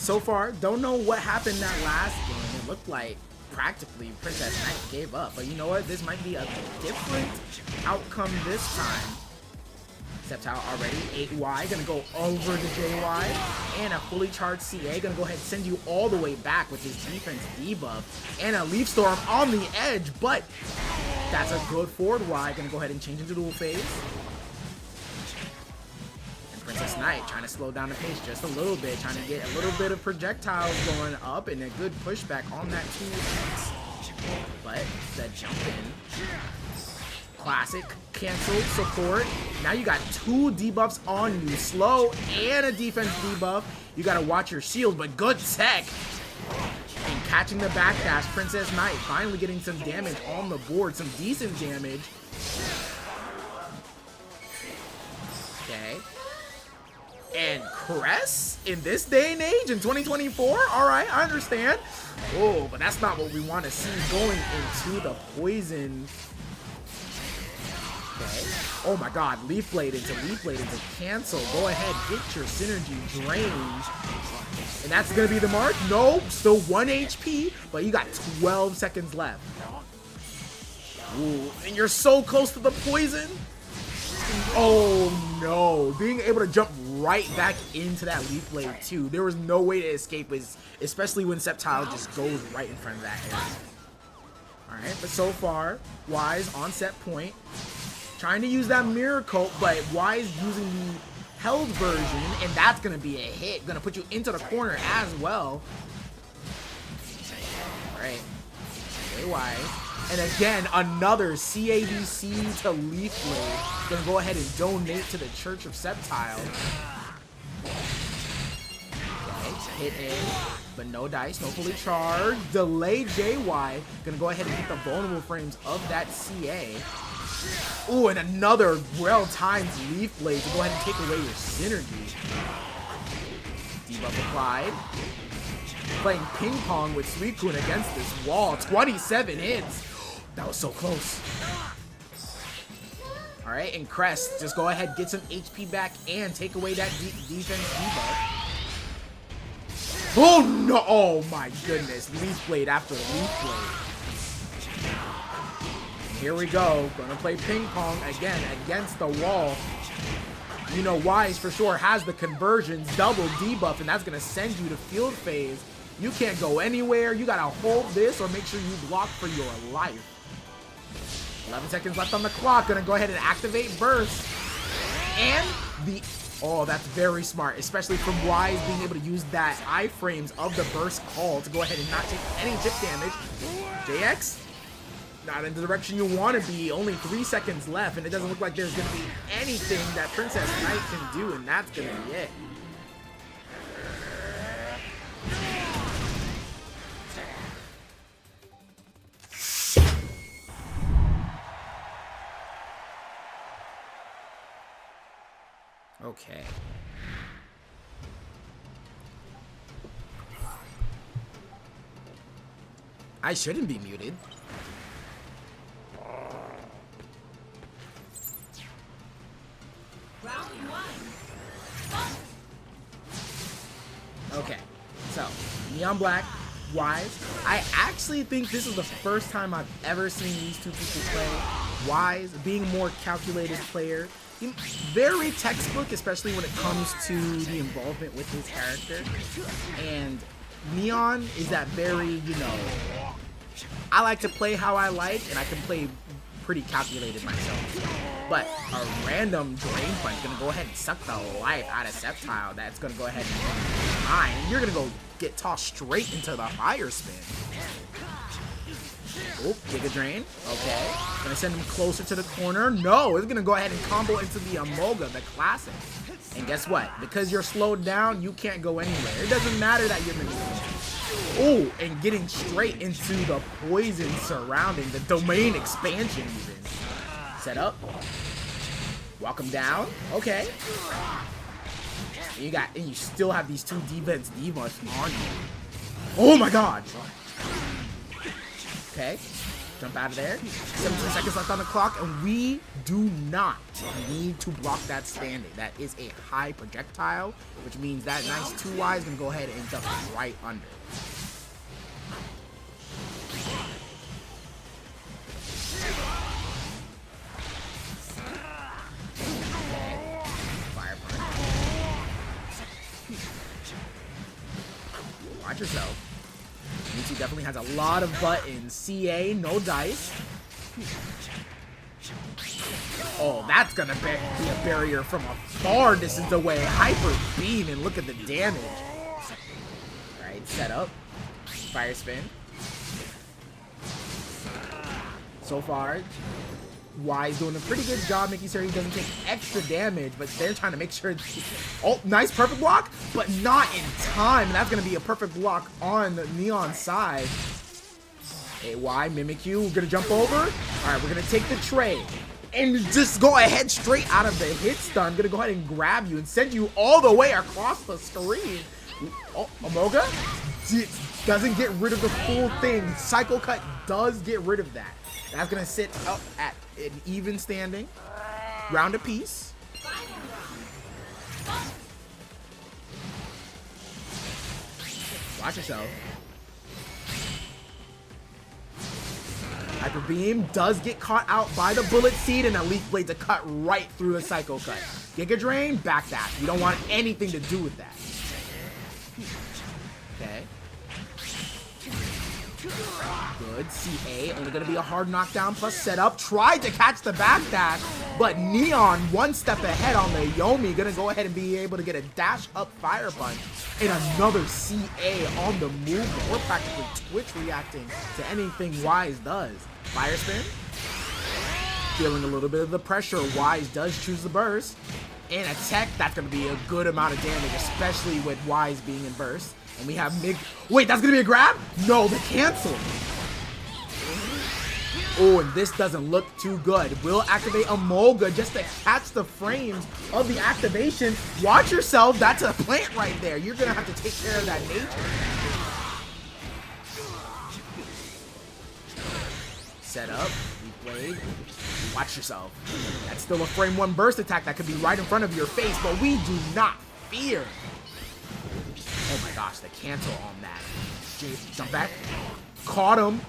so far, don't know what happened that last game. It looked like practically Princess Knight gave up. But you know what? This might be a different outcome this time. Sceptile already, 8Y, gonna go over the JY, and a fully charged CA, gonna go ahead and send you all the way back with his defense debuff, and a Leaf Storm on the edge, but that's a good forward Y, gonna go ahead and change into dual phase. And Princess Knight trying to slow down the pace just a little bit, trying to get a little bit of projectiles going up, and a good pushback on that 2X. But the jump in. Classic, cancel, support. Now you got 2 debuffs on you. Slow and a defense debuff. You gotta watch your shield, but good tech. And catching the backdash, Princess Knight finally getting some damage on the board. Some decent damage. Okay. And Cress in this day and age in 2024? Alright, I understand. Oh, but that's not what we want to see going into the poison. Okay. Oh my god, Leaf Blade into cancel. Go ahead, get your synergy drained. And that's gonna be the mark. Nope, still 1 HP, but you got 12 seconds left. Ooh, and you're so close to the poison. Oh no, being able to jump right back into that Leaf Blade too. There was no way to escape, especially when Sceptile just goes right in front of that area. Alright, but so far, Wise on set point. Trying to use that Mirror Coat, but Wise using the held version, and that's going to be a hit. Going to put you into the corner as well. Alright. Stay Wise. And again, another CADC to Leaf Blade. Going to go ahead and donate to the Church of Sceptile. Okay, hit in, but no dice, no fully charged. Delay JY. Going to go ahead and hit the vulnerable frames of that CA. Ooh, and another well-timed Leaf Blade to go ahead and take away your synergy. Debuff applied. Playing ping pong with Suicune against this wall. 27 hits. That was so close. Alright, and Crest, just go ahead, get some HP back and take away that defense debuff. Oh no! Oh my goodness. Leaf Blade after Leaf Blade. Here we go. Gonna play ping pong again against the wall. You know, Wise for sure has the conversions, double debuff, and that's gonna send you to field phase. You can't go anywhere. You gotta hold this or make sure you block for your life. 11 seconds left on the clock. Gonna go ahead and activate burst. And the... Oh, that's very smart, especially from Wise being able to use that iframes of the burst call to go ahead and not take any chip damage. JX? Not in the direction you want to be. Only 3 seconds left, and it doesn't look like there's going to be anything that Princess Knight can do, and that's going to be it. Okay. I shouldn't be muted. Okay, so NeonBlakk, Wise. I actually think this is the first time I've ever seen these two people play. Wise, being a more calculated player, very textbook, especially when it comes to the involvement with his character. And Neon is that very, you know, I like to play how I like, and I can play pretty calculated myself. But a random Drain Punch is going to go ahead and suck the life out of Sceptile. That's going to go ahead and mine. You're going to go get tossed straight into the Fire Spin. Oh, Giga Drain. Okay. Going to send him closer to the corner. No, it's going to go ahead and combo into the Amoga, the classic. And guess what? Because you're slowed down, you can't go anywhere. It doesn't matter that you're oh, and getting straight into the poison surrounding the domain expansion even. Set up. Walk him down. Okay. And you still have these two defense divas on you. Oh my god. Okay. Jump out of there. 17 seconds left on the clock, and we do not need to block that standing. That is a high projectile, which means that nice 2Y is going to go ahead and duck right under. Watch yourself. Mewtwo definitely has a lot of buttons. CA, no dice. Oh, that's gonna be a barrier from a far distance away. Hyper beam, and look at the damage. Alright, set up. Fire spin. So far, Y is doing a pretty good job making sure he doesn't take extra damage, but they're trying to make sure. Oh, nice perfect block, but not in time. And that's going to be a perfect block on the Neon's side. Hey, Y, Mimikyu, we're going to jump over. All right, we're going to take the trade and just go ahead straight out of the hit stun. Going to go ahead and grab you and send you all the way across the screen. Oh, Amoga doesn't get rid of the full thing. Cycle Cut does get rid of that. That's going to sit up at an even standing. Round apiece. Watch yourself. Hyper Beam does get caught out by the Bullet Seed, and that Leaf Blade to cut right through the Psycho Cut. Giga Drain, back that. You don't want anything to do with that. Okay. Good. CA, only going to be a hard knockdown plus setup. Tried to catch the backdash, but Neon one step ahead on the Yomi. Going to go ahead and be able to get a dash up Fire Punch. And another CA on the move. We're practically Twitch reacting to anything Wise does. Fire Spin. Feeling a little bit of the pressure. Wise does choose the burst. And a tech, that's going to be a good amount of damage, especially with Wise being in burst. And we have Wait, that's going to be a grab? No, the cancel. Oh, and this doesn't look too good. We'll activate Emolga just to catch the frames of the activation. Watch yourself. That's a plant right there. You're going to have to take care of that nature. Set up. Blade. Watch yourself. That's still a frame 1 burst attack that could be right in front of your face, but we do not fear. Oh my gosh, the cancel on that. Jump back. Caught him,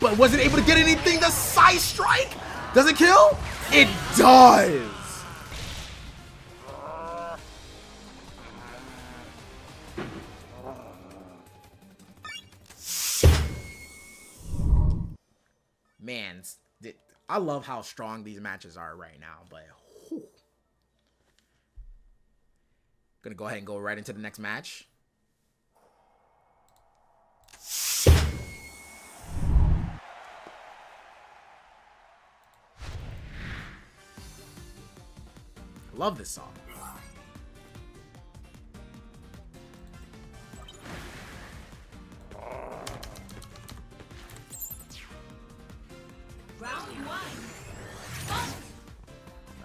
but wasn't able to get anything. The side strike. Does it kill? It does. Man, I love how strong these matches are right now, but whew. Gonna go ahead and go right into the next match. Love this song.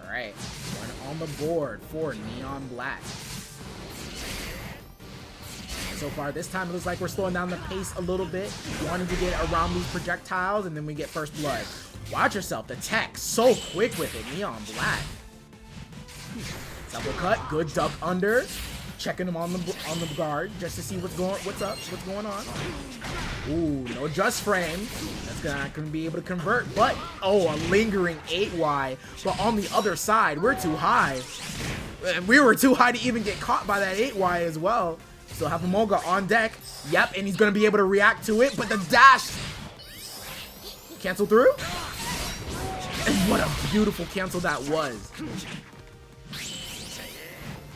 Alright, one on the board for NeonBlakk. So far this time it looks like we're slowing down the pace a little bit, wanting to get around these projectiles, and then we get first blood. Watch yourself, the tech so quick with it, NeonBlakk. Double cut, good duck under. Checking him on the guard just to see what's going on. Ooh, no just frame. That's not gonna be able to convert, but oh, a lingering 8Y. But on the other side, we're too high. And we were too high to even get caught by that 8Y as well. Still have Emolga on deck. Yep, and he's gonna be able to react to it, but the dash cancel through. And what a beautiful cancel that was.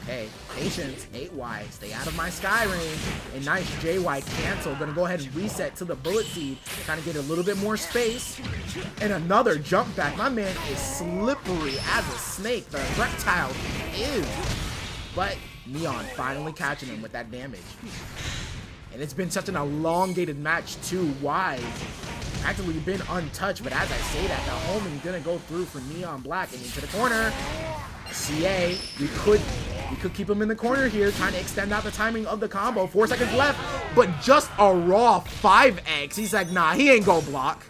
Hey, patience, 8Y, stay out of my sky range. And nice JY cancel. Gonna go ahead and reset to the Bullet Seed. Trying to get a little bit more space. And another jump back. My man is slippery as a snake. The reptile is. But Neon finally catching him with that damage. And it's been such an elongated match too. Wise practically been untouched. But as I say that, the homing's gonna go through for NeonBlakk and into the corner. CA, we could keep him in the corner here, trying to extend out the timing of the combo. 4 seconds left, but just a raw 5X. He's like, nah, he ain't gonna block.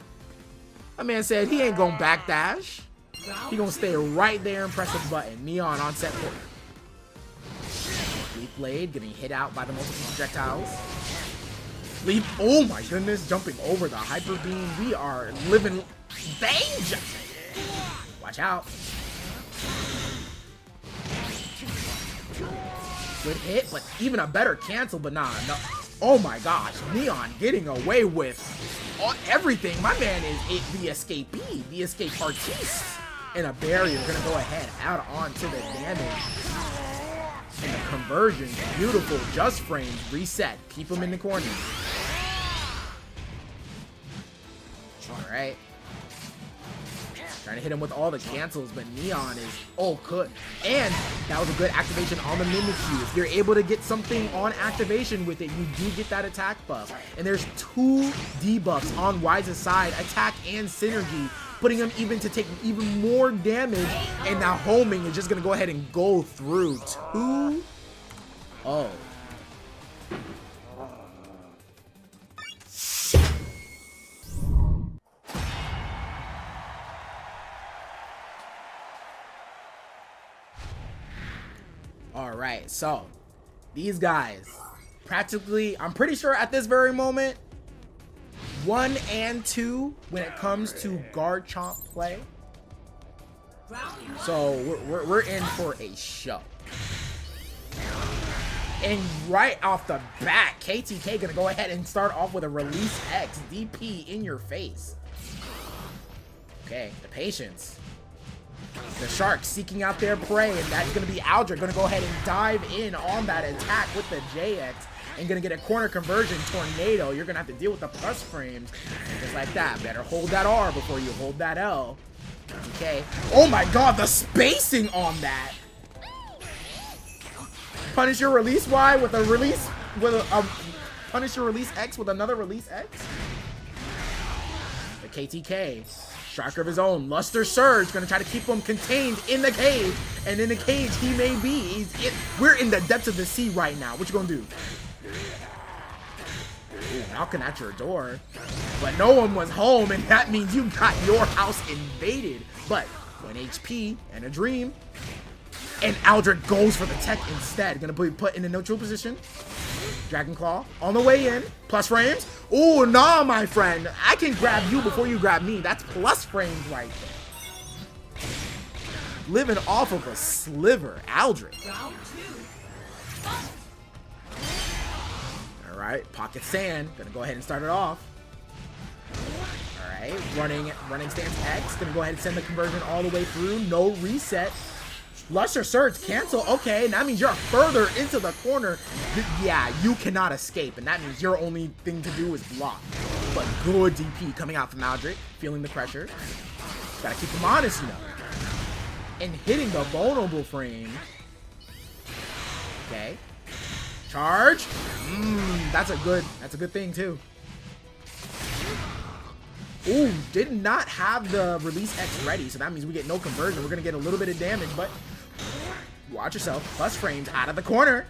My man said he ain't gonna backdash. He gonna stay right there and press the button. Neon on set corner. Leaf Blade getting hit out by the multiple projectiles. Leaf, oh my goodness, jumping over the Hyper Beam. We are living danger. Watch out. Good hit, but even a better cancel, but nah, no. Oh my gosh, Neon getting away with everything. My man is the escapee, the escape artiste. And a barrier gonna go ahead out onto the damage. And the conversion, beautiful, just frames, reset, keep him in the corner. Alright. Trying to hit him with all the cancels, but Neon is, oh, good. And that was a good activation on the Mimikyu. If you're able to get something on activation with it, you do get that attack buff. And there's 2 debuffs on Wise's side, attack and synergy, putting him even to take even more damage. And now homing is just going to go ahead and go through 2. Oh. Alright, so these guys practically, I'm pretty sure at this very moment, 1 and 2 when it comes to Garchomp play. So we're in for a show. And right off the bat, KTK gonna go ahead and start off with a Release X DP in your face. Okay, the patience. The shark seeking out their prey, and that's going to be Aldrake. Going to go ahead and dive in on that attack with the JX and going to get a corner conversion tornado. You're going to have to deal with the plus frames just like that. Better hold that R before you hold that L. Okay. Oh my god, the spacing on that. Punish your release Y with a release, with a punish your release X with another release X. The KTK. Striker of his own, Luster Surge, gonna try to keep him contained in the cage, and in the cage he may be. We're in the depths of the sea right now. What you gonna do? Ooh, knocking at your door, but no one was home, and that means you got your house invaded. But 1 HP and a dream, and Aldrake goes for the tech instead. Gonna be put in a neutral position. Dragon Claw on the way in. Plus frames. Oh, nah, my friend. I can grab you before you grab me. That's plus frames right there. Living off of a sliver. Aldrake. Alright, Pocket Sand. Gonna go ahead and start it off. Alright, running stance X. Gonna go ahead and send the conversion all the way through. No reset. Luster Surge cancel. Okay, that means you're further into the corner. Yeah, you cannot escape, and that means your only thing to do is block. But good DP coming out from Aldrake, feeling the pressure. Gotta keep him honest, you know. And hitting the vulnerable frame. Okay. Charge. That's a good thing too. Ooh, did not have the Release X ready, so that means we get no conversion. We're gonna get a little bit of damage, but watch yourself. Plus frames out of the corner.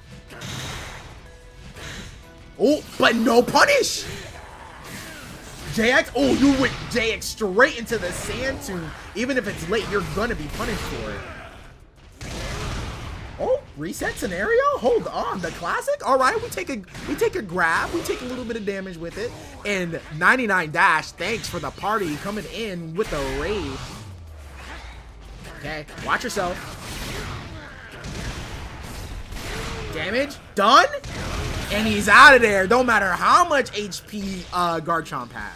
Oh, but no punish. JX. Oh, you went JX straight into the Sand Tomb. Even if it's late, you're gonna be punished for it. Oh, reset scenario. Hold on, the classic. All right, we take a grab. We take a little bit of damage with it. And 99 dash. Thanks for the party coming in with the raid. Okay, watch yourself. Damage done, and he's out of there. Don't matter how much HP Garchomp has.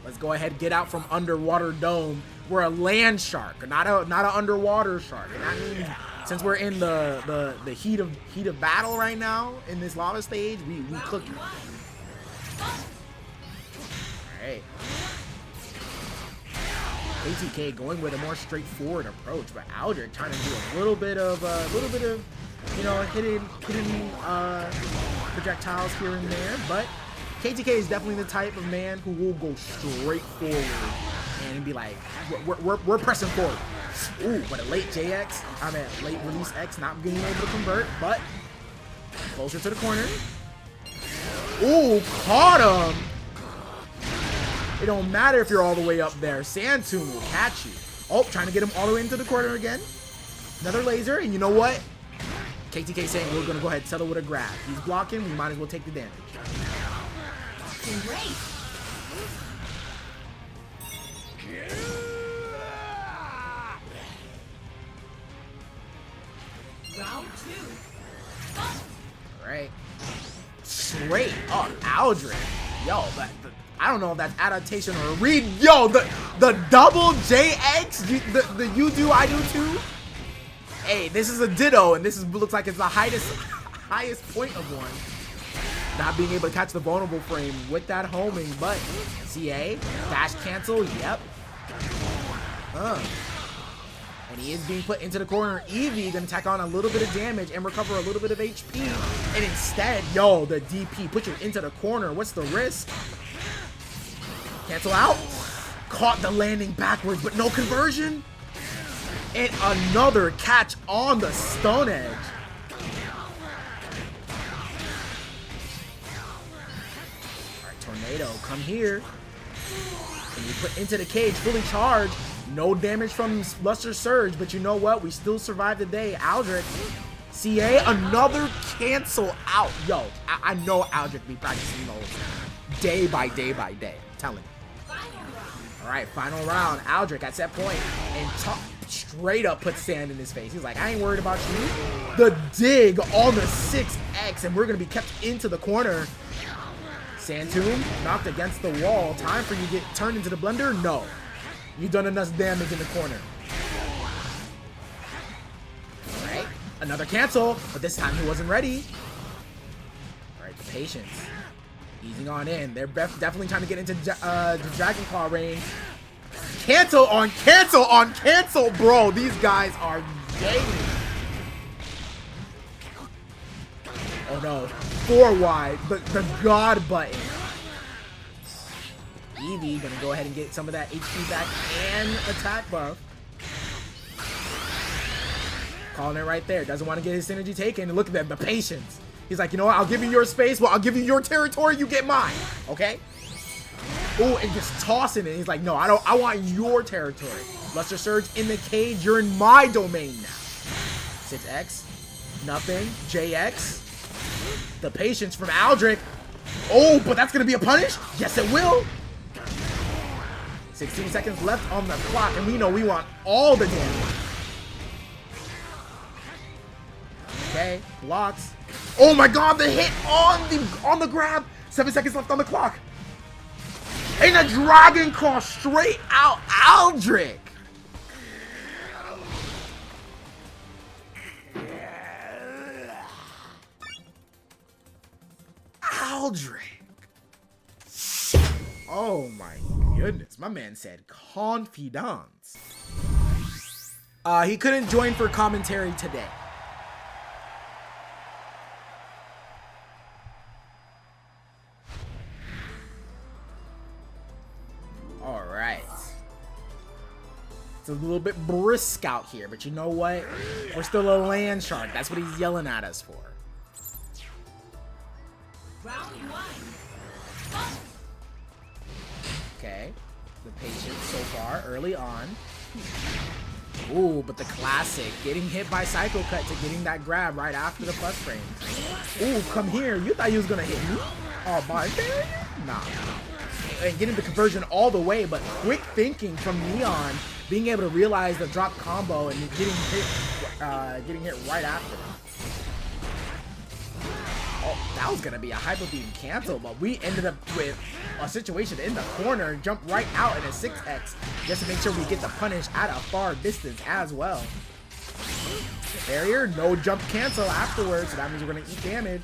Let's go ahead and get out from underwater dome. We're a land shark, not an underwater shark. And that means since we're in the heat of battle right now in this lava stage, we cook it. Alright. KTK going with a more straightforward approach, but Aldrake trying to do a little bit of you know, hidden projectiles here and there, but KTK is definitely the type of man who will go straight forward and be like, we're pressing forward. Ooh, but a late JX, late release X not being able to convert, but closer to the corner. Ooh, caught him. It don't matter if you're all the way up there. Suicune will catch you. Oh, trying to get him all the way into the corner again. Another laser, and you know what? KTK saying we're going to go ahead and settle with a grab. He's blocking, we might as well take the damage. Great. Round 2. All right. Straight up Aldrake. Yo, I don't know if that's adaptation or a read. Yo, the double JX, the you do, I do too. Hey, this is a ditto, and this looks like it's the highest point of one. Not being able to catch the vulnerable frame with that homing, but CA, dash cancel, yep. And he is being put into the corner. Eevee gonna tack on a little bit of damage and recover a little bit of HP. And instead, yo, the DP put you into the corner. What's the risk? Cancel out. Caught the landing backwards, but no conversion. And another catch on the Stone Edge. Alright, Tornado, come here. And you put into the cage, fully charged. No damage from Luster Surge, but you know what? We still survived the day. Aldrake, CA, another cancel out. Yo, I know Aldrake be practicing those day by day by day. I'm telling you. All right, final round. Aldrake at set point and straight up puts sand in his face. He's like, I ain't worried about you. The dig on the 6X, and we're going to be kept into the corner. Sandtomb knocked against the wall. Time for you to get turned into the blender? No. You've done enough damage in the corner. Alright, another cancel, but this time he wasn't ready. Alright, the patience. Easing on in. They're definitely trying to get into the Dragon Claw range. Cancel on cancel on cancel, bro. These guys are gaming. Oh no. 4 wide, the God button. Eevee gonna go ahead and get some of that HP back and attack buff. Calling it right there. Doesn't want to get his synergy taken. And look at that, the patience. He's like, you know what? I'll give you your space. Well, I'll give you your territory. You get mine. Okay? Ooh, and just tossing it. He's like, no, I want your territory. Luster Surge in the cage. You're in my domain now. 6X. Nothing. JX. The patience from Aldrake. Oh, but that's gonna be a punish? Yes, it will. 16 seconds left on the clock, and we know we want all the damage. Okay, blocks. Oh my god, the hit on the grab. 7 seconds left on the clock. And a Dragon Claw straight out Aldrake. Aldrake. Oh my goodness, my man said confidence. He couldn't join for commentary today. All right. It's a little bit brisk out here, but you know what? We're still a land shark. That's what he's yelling at us for. Round 1. Okay, the patience so far, early on. Ooh, but the classic, getting hit by Psycho Cut to getting that grab right after the plus frame. Ooh, come here. You thought you was gonna hit me? Oh, my barrier? Nah. And getting the conversion all the way, but quick thinking from Neon, being able to realize the drop combo and getting hit right after. Oh, that was gonna be a Hyper Beam cancel, but we ended up with a situation in the corner, jump right out in a 6X just to make sure we get the punish at a far distance as well. Barrier, no jump cancel afterwards, so that means we're gonna eat damage.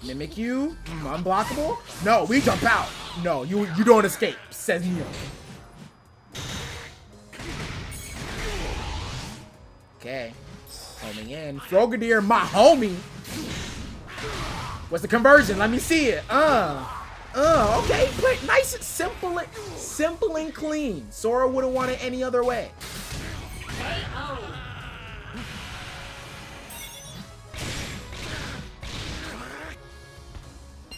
Mimikyu, unblockable? No, we jump out. No, you don't escape, says Neon. Okay. Homing in. Frogadier, my homie. What's the conversion? Let me see it. Okay. But nice, simple and clean. Sora wouldn't want it any other way. KO.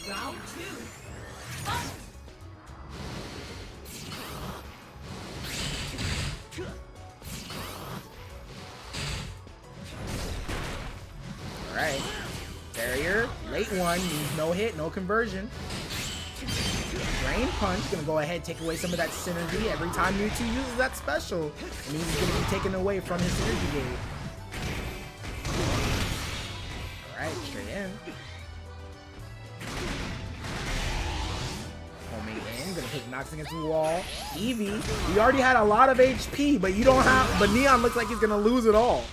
Round 2. Fight. Alright. Barrier. Late one. Means no hit, no conversion. Drain Punch. Gonna go ahead and take away some of that synergy. Every time Mewtwo uses that special, it means he's gonna be taken away from his synergy gate. Alright, straight in. Homing in. Gonna take Knux against the wall. Eevee. We already had a lot of HP, but you don't have. But Neon looks like he's gonna lose it all.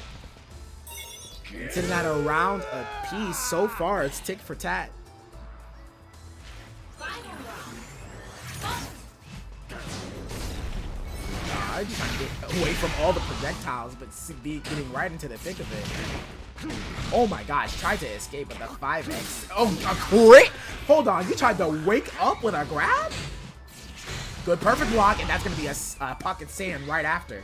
Sitting at a round apiece so far. It's tick for tat. I just trying to get away from all the projectiles, but getting right into the thick of it. Oh my gosh, tried to escape with a 5x. Oh, a crit? Hold on, you tried to wake up with a grab? Good, perfect block, and that's going to be a pocket sand right after.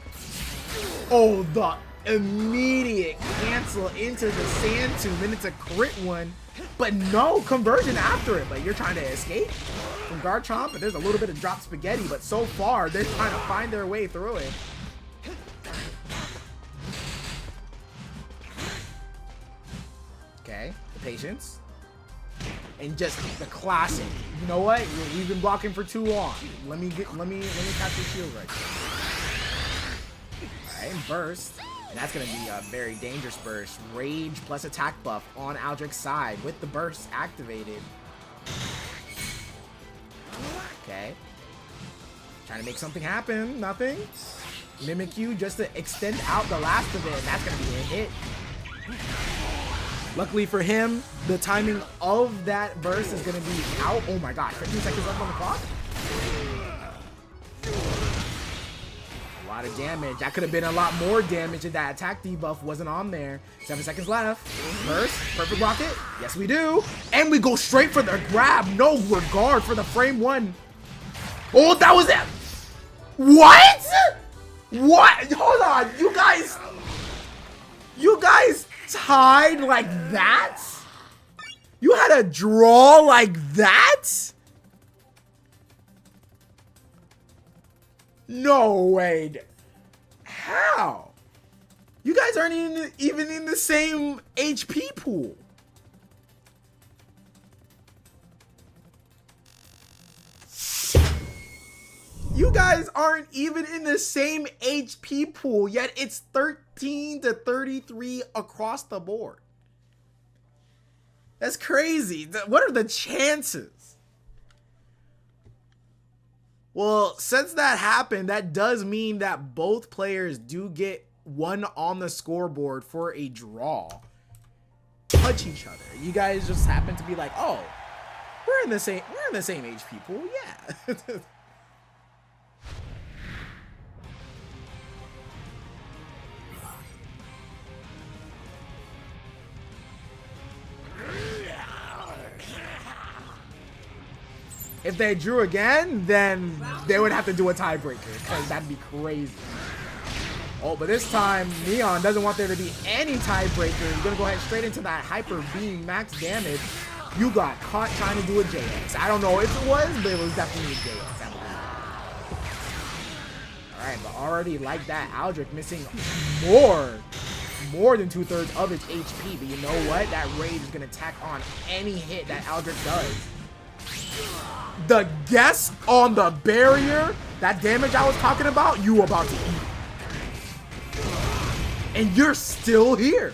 Oh, the immediate cancel into the sand tomb, and it's a crit one, but no conversion after it. But you're trying to escape from Garchomp, and there's a little bit of drop spaghetti, but so far they're trying to find their way through it. Okay, the patience, and just the classic. You know what? We've been blocking for too long. Let me catch the shield right there. All right, and burst. And that's going to be a very dangerous burst. Rage plus attack buff on Aldrake's side with the burst activated. Okay. Trying to make something happen. Nothing. Mimikyu just to extend out the last of it. And that's going to be a hit. Luckily for him, the timing of that burst is going to be out. Oh my god. 15 seconds left on the clock. A lot of damage. That could have been a lot more damage if that attack debuff wasn't on there. 7 seconds left. Burst. Perfect rocket. Yes, we do. And we go straight for the grab. No regard for the frame one. Oh, that was it. What? What? Hold on. You guys tied like that? You had a draw like that? No way. How? You guys aren't even in the same HP pool. You guys aren't even in the same HP pool, yet it's 13 to 33 across the board. That's crazy. What are the chances? Well, since that happened, that does mean that both players do get one on the scoreboard for a draw. Touch each other. You guys just happen to be like, oh, we're in the same HP pool, yeah. If they drew again, then they would have to do a tiebreaker, because that'd be crazy. Oh, but this time, Neon doesn't want there to be any tiebreaker. He's going to go ahead straight into that Hyper Beam max damage. You got caught trying to do a JX. I don't know if it was, but it was definitely a JX. Alright, but already like that, Aldrake missing more than 2/3 of its HP. But you know what? That Rage is going to tack on any hit that Aldrake does. The guess on the barrier, that damage I was talking about, you were about to eat. And you're still here.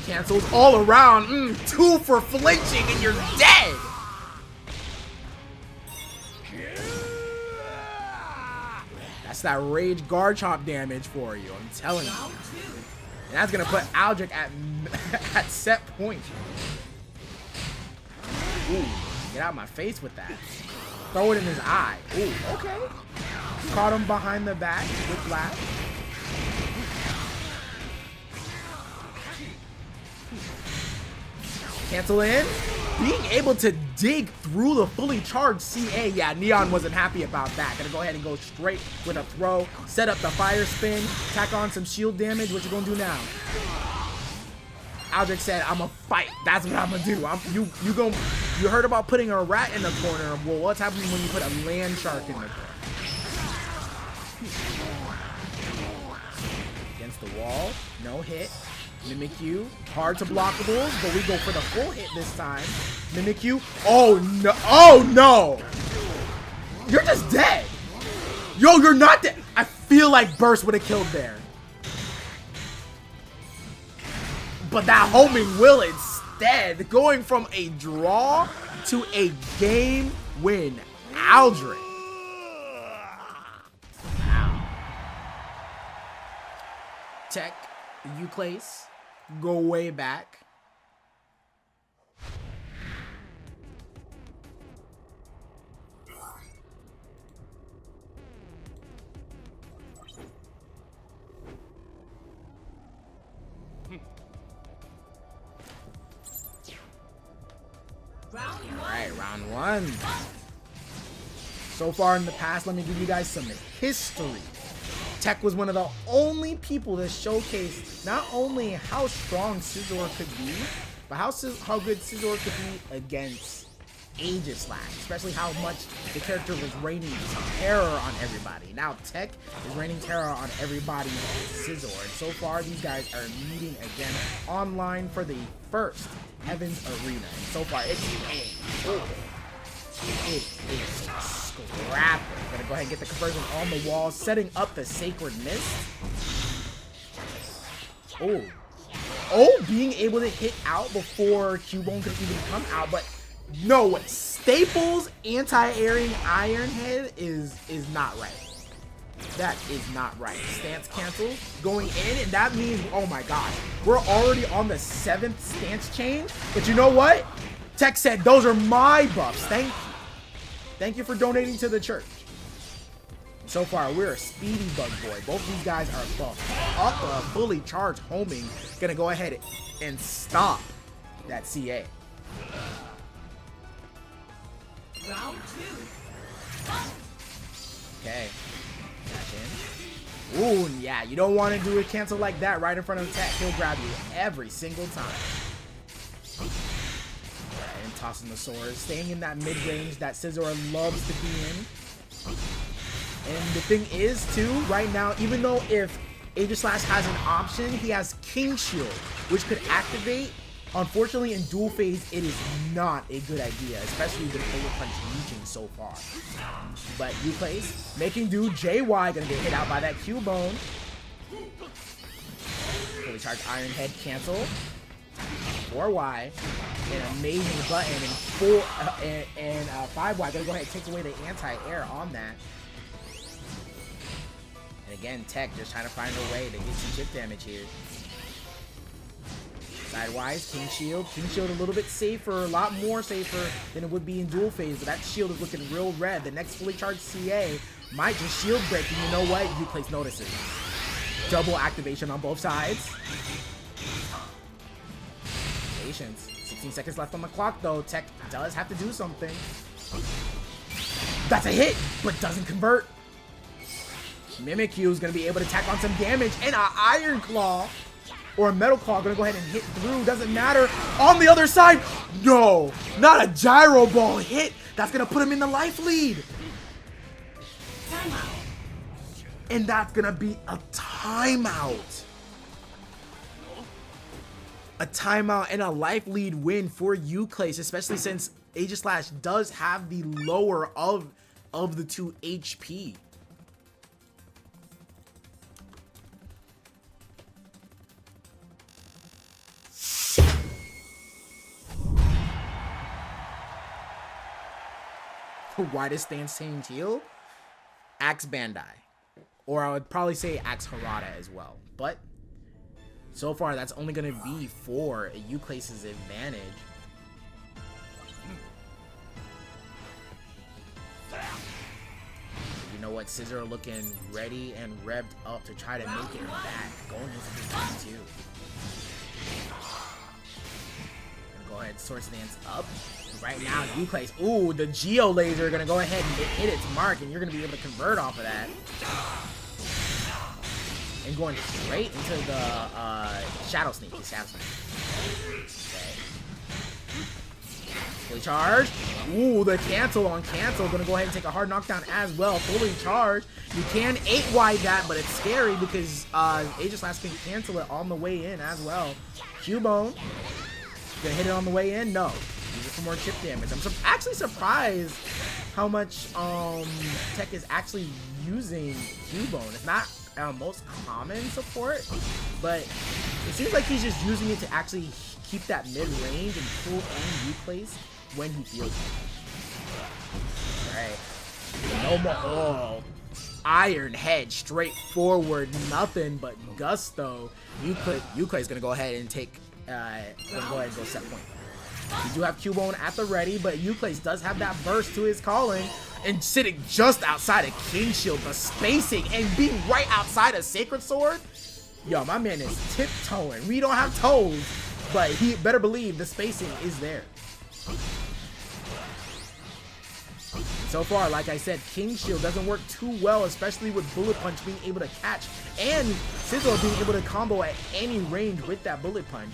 Cancels all around. 2 for flinching and you're dead. That's that Rage Garchomp damage for you, I'm telling you. And that's going to put Aldrake at set point. Ooh, get out of my face with that. Throw it in his eye. Ooh, okay. Caught him behind the back with Blakk. Cancel in. Being able to dig through the fully charged CA. Yeah, Neon wasn't happy about that. Gonna go ahead and go straight with a throw. Set up the fire spin. Tack on some shield damage. What you gonna do now? Aldrake said, I'm gonna fight. That's what I'm gonna do. You heard about putting a rat in the corner. Well, what's happening when you put a land shark in the corner? Against the wall. No hit. Mimikyu, hard to blockables, but we go for the full hit this time. Mimikyu, oh no, oh no! You're just dead! Yo, you're not dead! I feel like Burst would have killed there. But that homing will instead, going from a draw to a game win. Aldrake. TEC, Euclase, go way back. Alright, round one. So far in the past, let me give you guys some history. TEC was one of the only people that showcased not only how strong Scizor could be, but how good Scizor could be against Aegislash, especially how much the character was raining terror on everybody. Now TEC is raining terror on everybody Scizor, and so far these guys are meeting again online for the first Heaven's Arena. And so far it is scrapping. Gonna go ahead and get the conversion on the wall, setting up the Sacred Mist. Oh, being able to hit out before Cubone could even come out, but no, what Staples anti-airing Iron Head is not right. That is not right. Stance cancel going in, and that means, oh my gosh, we're already on the 7th stance change. But you know what? TEC said, those are my buffs. Thank you. Thank you for donating to the church. So far, we're a speedy bug boy. Both these guys are buffed up. A fully charged homing. Gonna go ahead and stop that CA. Round two. Okay. Back in. Ooh, yeah, you don't want to do a cancel like that right in front of the TEC. He'll grab you every single time. And tossing the sword. Staying in that mid-range that Scizor loves to be in. And the thing is, too, right now, even though if Aegislash has an option, he has King Shield, which could activate. Unfortunately, in dual phase, it is not a good idea, especially with Bullet Punch reaching so far. But Euclase making do. JY gonna get hit out by that Cubone. Fully charged Iron Head cancel. 4Y. An amazing button and 5Y gonna go ahead and take away the anti-air on that. And again, TEC just trying to find a way to get some chip damage here. Sidewise, King Shield. King Shield a little bit safer, a lot more safer than it would be in dual phase, but that shield is looking real red. The next fully charged CA might just shield break, and you know what? Euclase notices. Double activation on both sides. Patience. 16 seconds left on the clock, though. TEC does have to do something. That's a hit, but doesn't convert. Mimikyu is going to be able to tack on some damage, and an Iron Claw or a Metal Claw going to go ahead and hit through. Doesn't matter. On the other side, no, not a Gyro Ball hit. That's going to put him in the life lead. Timeout. And that's going to be a timeout. A timeout and a life lead win for Euclase, especially since Aegislash does have the lower of the 2 HP. Widest stance change heal, Axe Bandai, or I would probably say Axe Harada as well, but so far that's only going to be for Euclase's advantage. You know what, Scizor looking ready and revved up to try to make it back going into this game too. Go go ahead, Swords Dance up. Right now, Euclase. Ooh, the Geo Laser gonna go ahead and hit its mark, and you're gonna be able to convert off of that. And going straight into the Shadow Sneak. Okay. Fully charged. Ooh, the cancel on cancel. Gonna go ahead and take a hard knockdown as well. Fully charged. You can 8-wide that, but it's scary because Aegislash can cancel it on the way in as well. Cubone. Gonna hit it on the way in? No. Use it for more chip damage. I'm actually surprised how much TEC is actually using Cubone. It's not most common support, but it seems like he's just using it to actually keep that mid-range and pull in Euclase when he feels it. Alright. No more. Oh. Iron Head straight forward. Nothing but gusto. Euclase is going to go ahead and take go set point. We do have Cubone at the ready, but Euclase does have that burst to his calling. And sitting just outside of King Shield, the spacing, and being right outside of Sacred Sword. Yo, my man is tiptoeing. We don't have toes, but he better believe the spacing is there. So far, like I said, King Shield doesn't work too well, especially with Bullet Punch being able to catch, and Scizor being able to combo at any range with that Bullet Punch.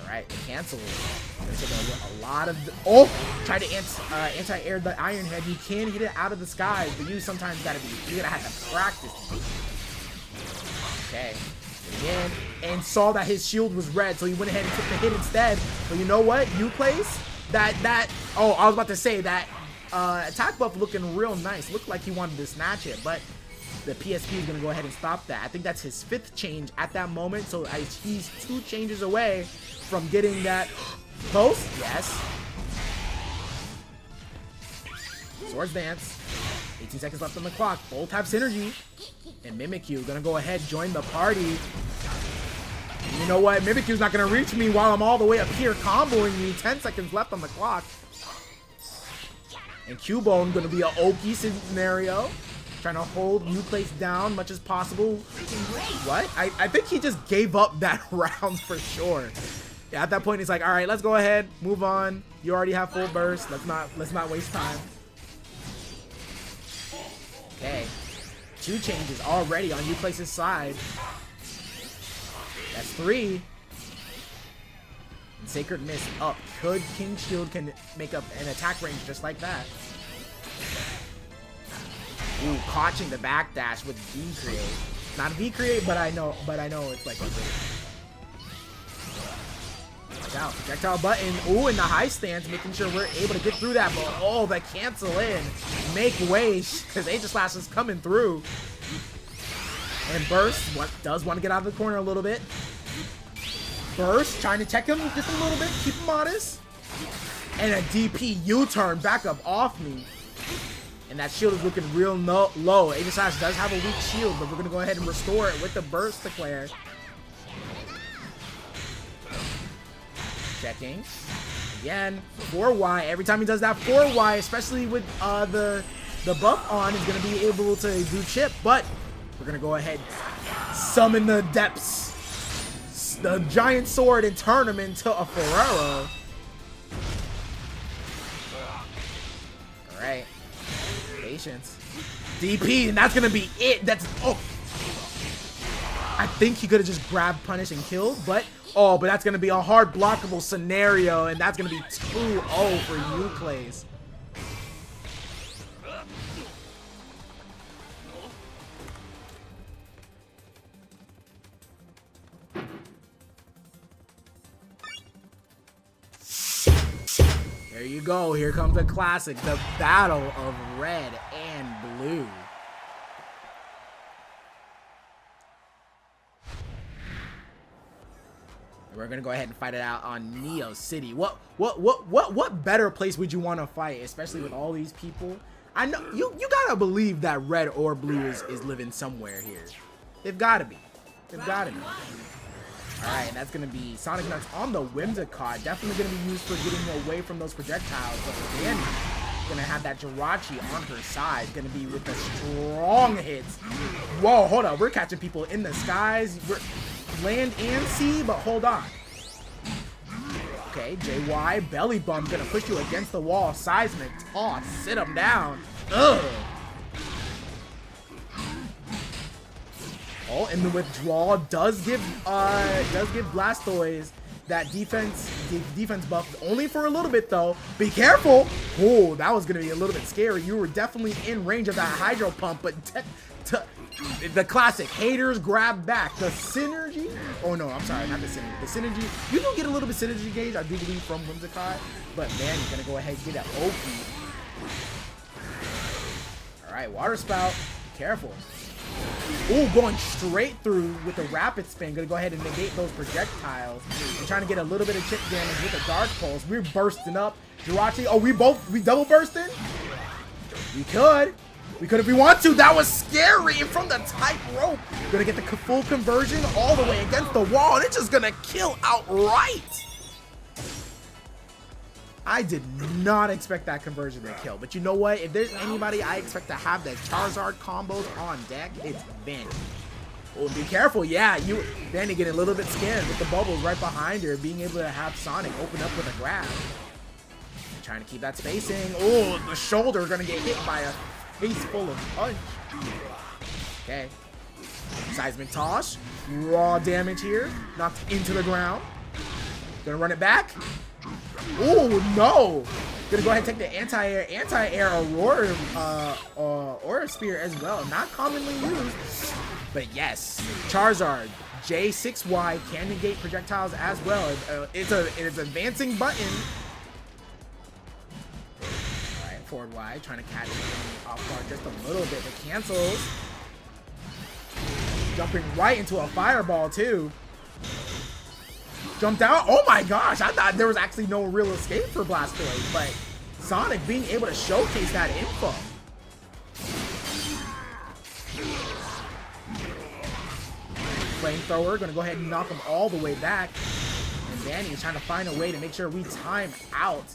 Alright, the cancel. Gonna take a lot of the, try to anti-air the Iron Head. You can hit it out of the skies, but you sometimes you're gonna have to practice. Okay. Again, and saw that his shield was red, so he went ahead and took the hit instead. But you know what? Euclase, I was about to say that attack buff looking real nice. Looked like he wanted to snatch it, but the PSP is gonna go ahead and stop that. I think that's his 5th change at that moment, so he's 2 changes away from getting that post. Yes. Swords Dance. 18 seconds left on the clock. Both have synergy. And Mimikyu gonna go ahead, join the party. You know what? Mimikyu's not gonna reach me while I'm all the way up here comboing me. 10 seconds left on the clock. And Cubone gonna be an Oki scenario. Trying to hold Euclase down much as possible. What? I think he just gave up that round for sure. Yeah, at that point he's like, all right, let's go ahead, move on. You already have full burst. Let's not waste time. Okay. 2 changes already on Euclase's side. That's 3. And Sacred Mist up. Could King Shield can make up an attack range just like that? Ooh, catching the backdash with V-Create. Not V-Create, but I know it's like a watch out. Projectile button. Ooh, in the high stance, making sure we're able to get through that. But oh, the cancel in. Make way, because Aegislash is coming through. And Burst does want to get out of the corner a little bit. Burst, trying to check him just a little bit, keep him honest. And a DP U-turn back up off me. And that shield is looking real low. Aegislash does have a weak shield, but we're going to go ahead and restore it with the Burst Declare. Checking. Again, 4Y. Every time he does that 4Y, especially with the buff on, he's going to be able to do chip. But we're going to go ahead, summon the depths, the giant sword, and turn him into a Ferrero. All right. Patience. DP, and that's going to be it. I think he could have just grabbed, punished, and killed, but that's going to be a hard blockable scenario, and that's going to be 2-0 for Euclase. There you go. Here comes the classic, the battle of red and blue. We're gonna go ahead and fight it out on Neo City. What better place would you want to fight, especially with all these people? I know you gotta believe that red or blue is living somewhere here. They've gotta be. They've gotta be. Alright, and that's gonna be SonicNKnux on the Whimsicott. Definitely gonna be used for getting away from those projectiles. But Vanny gonna have that Jirachi on her side. Gonna be with the strong hits. Whoa, hold up. We're catching people in the skies. We're land and sea, but hold on. Okay, JY, belly bump, gonna push you against the wall. Seismic toss, sit him down. Ugh. Oh, and the withdrawal does give Blastoise that defense buff, only for a little bit though. Be careful. Oh, that was gonna be a little bit scary. You were definitely in range of that Hydro Pump, but the classic haters grab back. The synergy. Oh no, I'm sorry, not the synergy. The synergy. You do get a little bit synergy gauge, I do believe, from Whimsicott, but man, you're gonna go ahead and get that OP. All right, Water Spout. Be careful. Ooh, going straight through with the Rapid Spin. Gonna go ahead and negate those projectiles. And trying to get a little bit of chip damage with the Dark Pulse. We're bursting up. Jirachi. Oh, we double bursting? We could if we want to. That was scary. And from the tight rope. Gonna get the full conversion all the way against the wall. And it's just gonna kill outright. I did not expect that conversion to kill, but you know what? If there's anybody I expect to have the Charizard combos on deck, it's Vanny. Oh, be careful. Yeah, Vanny getting a little bit scared with the bubbles right behind her, being able to have Sonic open up with a grab. Trying to keep that spacing. Oh, the shoulder gonna get hit by a face full of punch. Okay. Seismic toss. Raw damage here. Knocked into the ground. Gonna run it back. Oh no! Gonna go ahead and take the anti-air Aura Spear as well. Not commonly used, but yes, Charizard J6Y can negate projectiles as well. It's an advancing button. All right, forward Y, trying to catch him off guard just a little bit, but cancels. Jumping right into a fireball too. Jumped out. Oh my gosh, I thought there was actually no real escape for Blastoise, but Sonic being able to showcase that info. Flamethrower, gonna go ahead and knock him all the way back. And Vanny is trying to find a way to make sure we time out.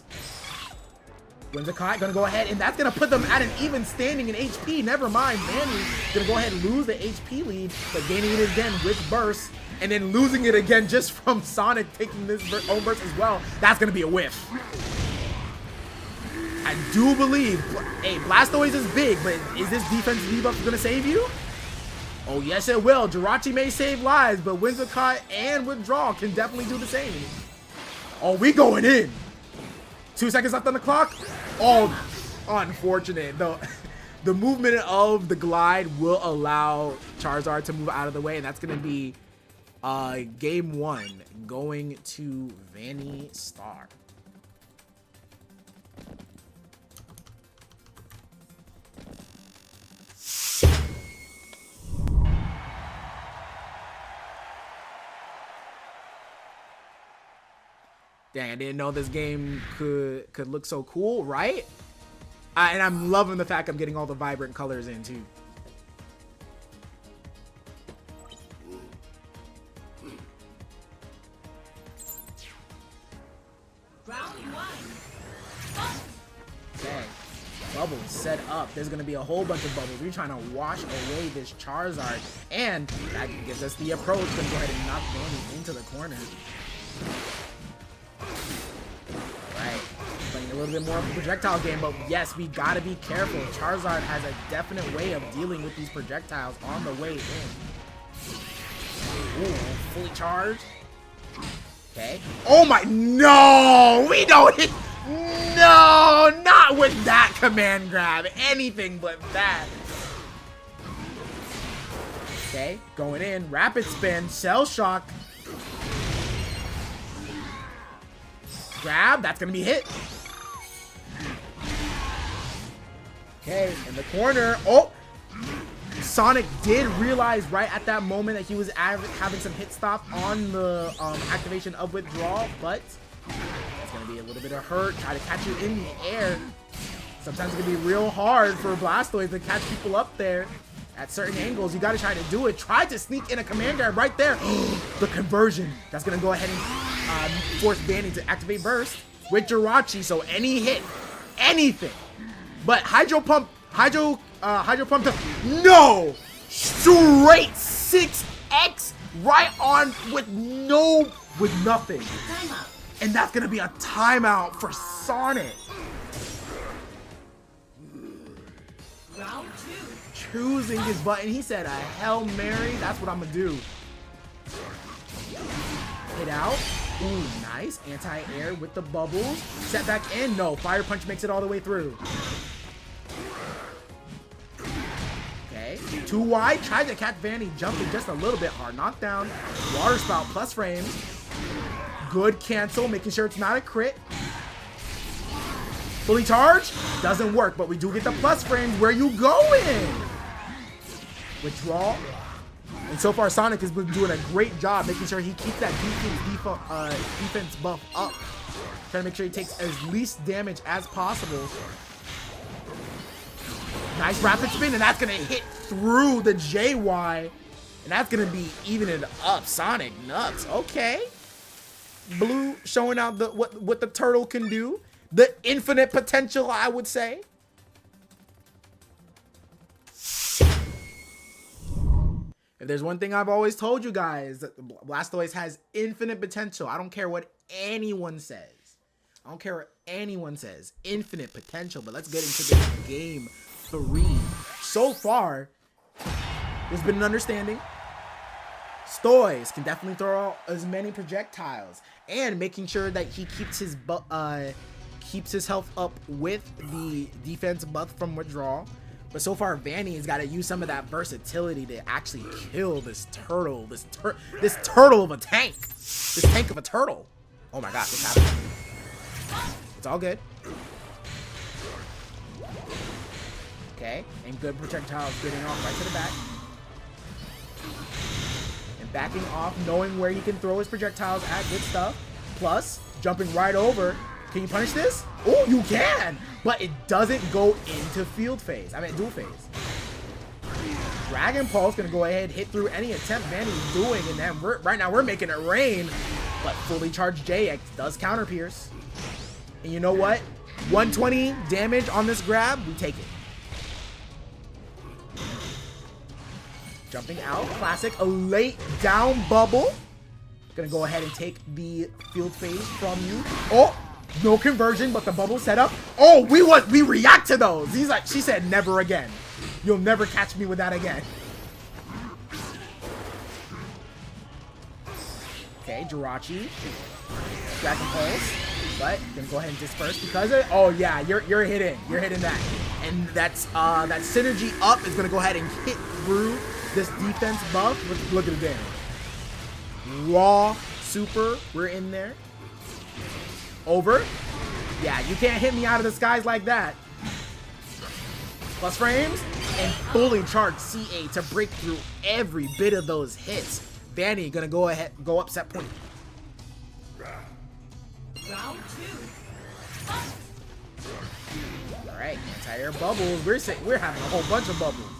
Whimsicott gonna go ahead, and that's gonna put them at an even standing in HP. Never mind, Vanny gonna go ahead and lose the HP lead, but gaining it again with Burst. And then losing it again just from Sonic taking this own burst as well. That's going to be a whiff. I do believe, hey, Blastoise is big, but is this defensive debuff going to save you? Oh, yes, it will. Jirachi may save lives, but Whimsicott and Withdrawal can definitely do the same. Oh, we going in. 2 seconds left on the clock. Oh, unfortunate. The movement of the glide will allow Charizard to move out of the way, and that's going to be game 1 going to VannyStar. Dang, I didn't know this game could look so cool, right? And I'm loving the fact I'm getting all the vibrant colors in too. Bubbles set up. There's going to be a whole bunch of bubbles. We're trying to wash away this Charizard, and that gives us the approach. Going to go ahead and knock Vanny into the corner. Right, playing a little bit more of a projectile game, but yes, we got to be careful. Charizard has a definite way of dealing with these projectiles on the way in. Ooh, fully charged. Okay. Oh my, no, we don't hit. No, not with that command grab. Anything but that. Okay, going in. Rapid Spin. Shell Shock. Grab. That's going to be hit. Okay, in the corner. Oh! Sonic did realize right at that moment that he was having some hit stop on the activation of Withdrawal, but it's going to be a little bit of hurt. Try to catch you in the air. Sometimes it can be real hard for Blastoise to catch people up there at certain angles. You got to try to do it. Try to sneak in a command grab right there. The conversion. That's going to go ahead and force Vanny to activate Burst with Jirachi. So any hit, anything. But Hydro Pump to, no! Straight 6X right on with nothing. And that's gonna be a timeout for Sonic. Round 2. Choosing his button. He said a Hail Mary. That's what I'm gonna do. Hit out. Ooh, nice. Anti-air with the bubbles. Set back in. No. Fire Punch makes it all the way through. Okay. Too wide. Tried to catch Vanny jumping just a little bit hard. Knockdown. Water Spout plus frames. Good cancel. Making sure it's not a crit. Fully charged. Doesn't work, but we do get the plus frames. Where you going? Withdraw. And so far, Sonic has been doing a great job making sure he keeps that defense buff up. Trying to make sure he takes as least damage as possible. Nice rapid spin, and that's going to hit through the JY. And that's going to be even it up. SonicNKnux. Okay. Blue showing out what the turtle can do. The infinite potential, I would say. If there's one thing I've always told you guys, that Blastoise has infinite potential. I don't care what anyone says. I don't care what anyone says. Infinite potential. But let's get into this game 3. So far, there's been an understanding. Stoise can definitely throw out as many projectiles, and making sure that he keeps his health up with the defense buff from withdrawal. But so far, Vanny's got to use some of that versatility to actually kill this turtle. This turtle of a tank. This tank of a turtle. Oh my gosh, what's happening? It's all good. Okay, and good projectiles getting off right to the back. And backing off, knowing where he can throw his projectiles at. Good stuff. Plus, jumping right over. Can you punish this? Oh, you can! But it doesn't go into field phase. I mean, dual phase. Dragon Pulse gonna go ahead, hit through any attempt Vanny's doing, and then right now we're making it rain. But fully charged JX does counter pierce. And you know what? 120 damage on this grab, we take it. Jumping out, classic, a late down bubble. Gonna go ahead and take the field phase from you. Oh! No conversion, but the bubble setup. Oh, we react to those. She said never again. You'll never catch me with that again. Okay, Jirachi. Dragon Pulse. But gonna go ahead and disperse because of it. Oh yeah, you're hitting that. And that's that synergy up is gonna go ahead and hit through this defense buff. Look at the damage. Raw super, we're in there. Over. Yeah, you can't hit me out of the skies like that. Plus frames and fully charged CA to break through every bit of those hits. Vanny gonna go up set point. Round 2. All right, anti-air bubbles. We're having a whole bunch of bubbles.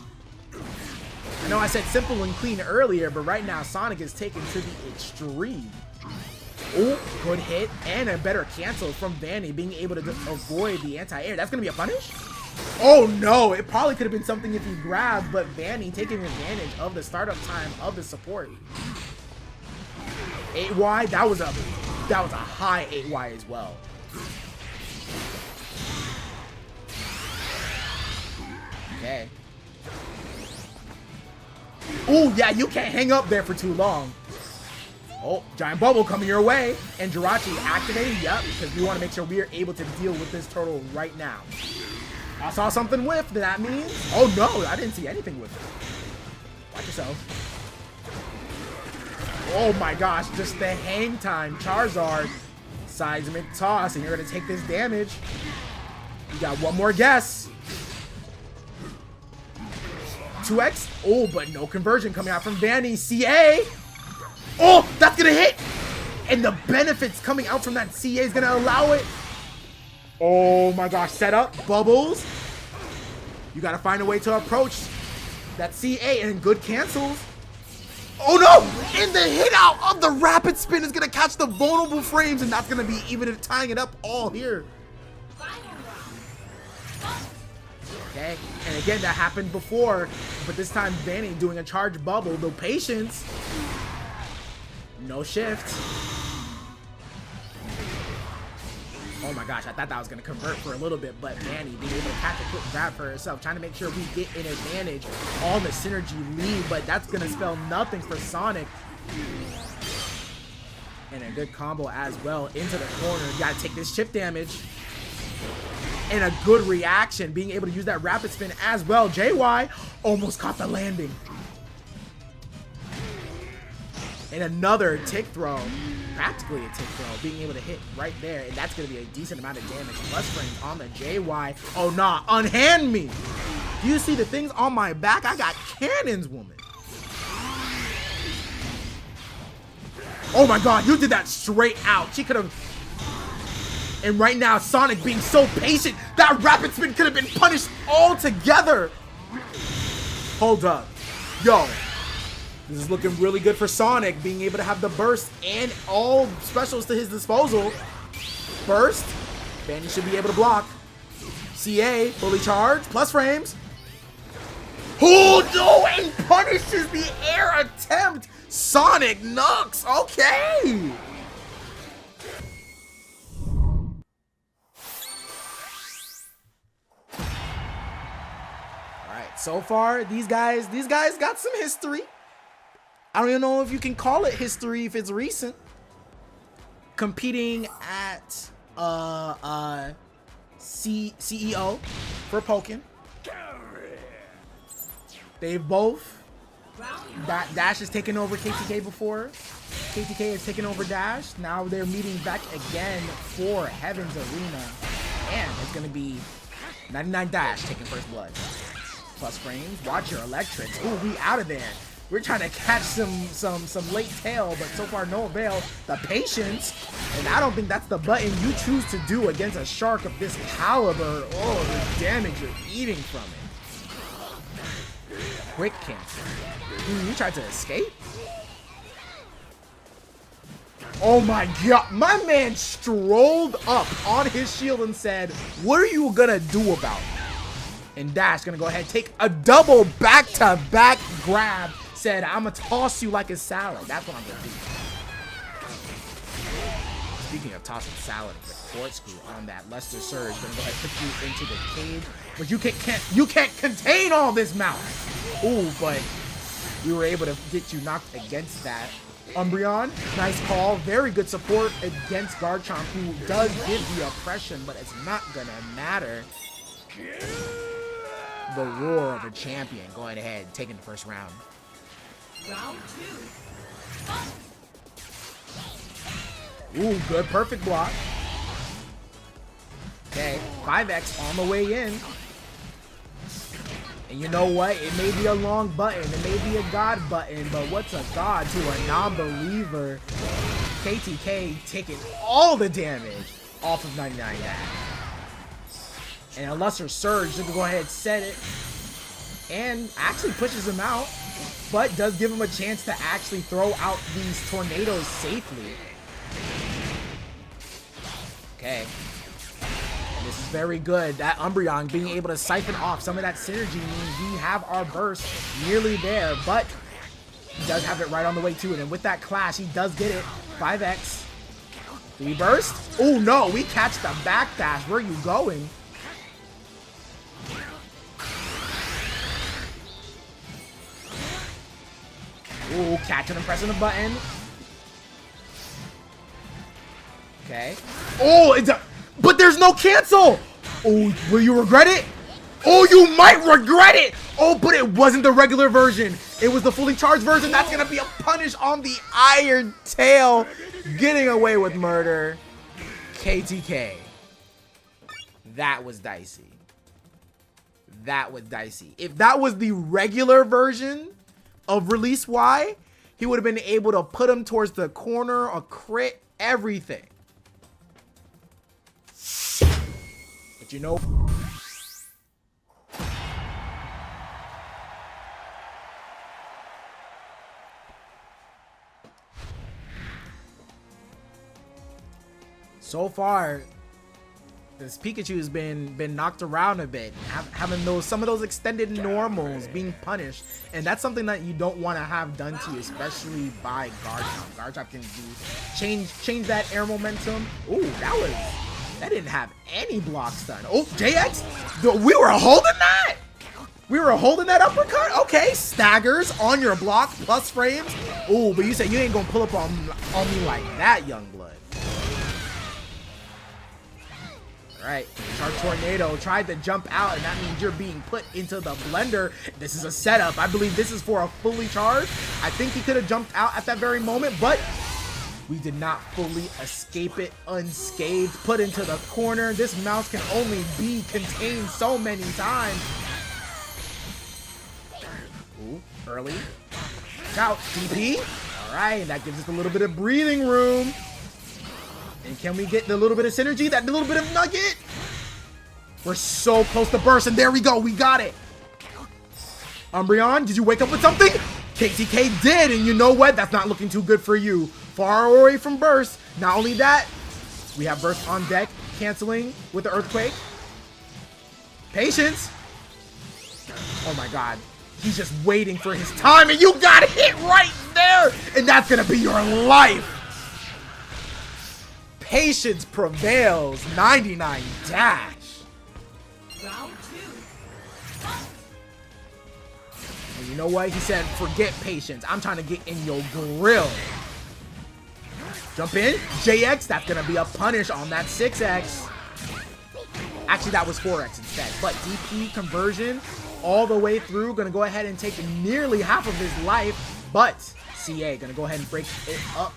I know I said simple and clean earlier, but right now Sonic is taken to the extreme. Oh, good hit and a better cancel from Vanny, being able to avoid the anti-air. That's going to be a punish? Oh no, it probably could have been something if he grabbed, but Vanny taking advantage of the startup time of the support. 8Y, that was a high 8Y as well. Okay. Oh yeah, you can't hang up there for too long. Oh, giant bubble coming your way. And Jirachi activating. Yep, because we want to make sure we are able to deal with this turtle right now. I saw something whiff. That means... Oh, no. I didn't see anything with it. Watch yourself. Oh, my gosh. Just the hang time. Charizard. Seismic toss. And you're going to take this damage. You got one more guess. 2X. Oh, but no conversion coming out from Vanny. CA. Oh, that's going to hit. And the benefits coming out from that CA is going to allow it. Oh my gosh, setup, bubbles. You got to find a way to approach that CA and good cancels. Oh no, and the hit out of the rapid spin is going to catch the vulnerable frames, and that's going to be even tying it up all here. Okay, and again, that happened before, but this time Vanny doing a charge bubble, no patience. No shift. Oh my gosh, I thought that was going to convert for a little bit, but Vanny being able to catch a quick grab for herself, trying to make sure we get an advantage on the synergy lead, but that's going to spell nothing for Sonic. And a good combo as well into the corner. You got to take this chip damage. And a good reaction, being able to use that rapid spin as well. JY almost caught the landing. And another tick throw. Practically a tick throw, being able to hit right there, and that's going to be a decent amount of damage. Plus frames on the JY. Oh, nah, unhand me. Do you see the things on my back? I got cannons, woman. Oh my god, you did that straight out. She could have... And right now, Sonic being so patient, that rapid spin could have been punished altogether. Hold up. Yo. This is looking really good for Sonic, being able to have the burst and all specials to his disposal. Burst. Vanny should be able to block. CA, fully charged, plus frames. Oh no, and punishes the air attempt. SonicNKnux, okay. All right, so far, these guys got some history. I don't even know if you can call it history if it's recent. Competing at CEO for Pokken. They've both. Dash has taken over KTK before. KTK has taken over Dash. Now they're meeting back again for Heaven's Arena. And it's going to be 99 Dash taking first blood. Plus frames. Watch your electrics. Ooh, we out of there. We're trying to catch some late tail, but so far no avail. The patience, and I don't think that's the button you choose to do against a shark of this caliber. Oh, the damage you're eating from it. Quick cancel. You tried to escape? Oh my god, my man strolled up on his shield and said, what are you gonna do about it? And Dash gonna go ahead and take a double back-to-back grab. Said, I'm gonna toss you like a salad. That's what I'm gonna do. Speaking of tossing salad, the corkscrew on that Lester Surge gonna go ahead and put you into the cage, but you can't contain all this mouth. Ooh, but we were able to get you knocked against that. Umbreon, nice call, very good support against Garchomp, who does give the oppression, but it's not gonna matter. The roar of a champion going ahead, taking the first round. Round 2. Ooh, good, perfect block. Okay, 5X on the way in. And you know what? It may be a long button. It may be a god button, but what's a god to a non-believer? KTK taking all the damage off of 99 Dash. And a Lesser Surge to go ahead and set it. And actually pushes him out, but does give him a chance to actually throw out these tornadoes safely. Okay. And this is very good. That Umbreon being able to siphon off some of that synergy means we have our burst nearly there, but he does have it right on the way to it. And with that clash, he does get it. 5X. Do we burst? Oh no, we catch the backdash. Where are you going? Ooh, catching and pressing the button. Okay. Oh, it's a... But there's no cancel! Oh, will you regret it? Oh, you might regret it! Oh, but it wasn't the regular version. It was the fully charged version. That's gonna be a punish on the Iron Tail. Getting away with murder. KTK. That was dicey. That was dicey. If that was the regular version of Release Y, he would have been able to put him towards the corner, a crit, everything. But you know, so far, this Pikachu has been knocked around a bit, having some of those extended normals being punished, and that's something that you don't want to have done to you, especially by Garchomp. Garchomp can change that air momentum. Ooh, that That didn't have any block stun. Oh, JX? We were holding that? We were holding that uppercut? Okay, staggers on your block, plus frames. Oh, but you said you ain't gonna pull up on me like that, young blood. All right, Shark Tornado tried to jump out, and that means you're being put into the blender. This is a setup. I believe this is for a fully charged. I think he could have jumped out at that very moment, but we did not fully escape it unscathed. Put into the corner. This mouse can only be contained so many times. Ooh, early. Watch out, DP. All right, that gives us a little bit of breathing room. And can we get the little bit of synergy, that little bit of nugget? We're so close to burst, and there we go. We got it. Umbreon, did you wake up with something? KTK did, and you know what? That's not looking too good for you. Far away from burst. Not only that, we have burst on deck, canceling with the earthquake. Patience. Oh my god. He's just waiting for his time, and you got hit right there, and that's gonna be your life. Patience prevails. 99 dash. Round 2. And you know what? He said, forget patience. I'm trying to get in your grill. Jump in. JX, that's going to be a punish on that 6X. Actually, that was 4X instead. But DP conversion all the way through. Going to go ahead and take nearly half of his life. But CA going to go ahead and break it up.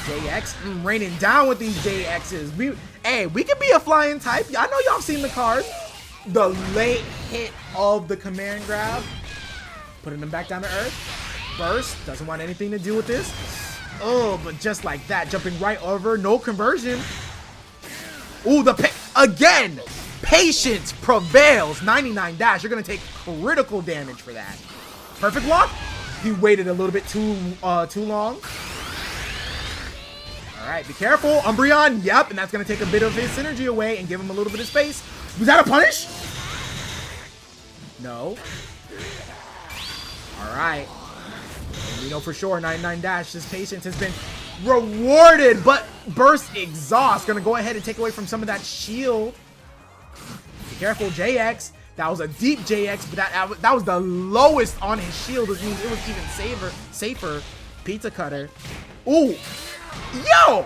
JX, raining down with these JXs. We could be a flying type. I know y'all seen the cards. The late hit of the command grab. Putting them back down to earth. Burst, doesn't want anything to do with this. Oh, but just like that, jumping right over, no conversion. Ooh, again, patience prevails. 99 dash, you're gonna take critical damage for that. Perfect block. He waited a little bit too long. All right, be careful. Umbreon, yep, and that's going to take a bit of his synergy away and give him a little bit of space. Was that a punish? No. All right. And we know for sure 99 dash, his patience has been rewarded, but burst exhaust. Going to go ahead and take away from some of that shield. Be careful, JX. That was a deep JX, but that was the lowest on his shield, which means it was even safer. Pizza cutter. Ooh. Yo!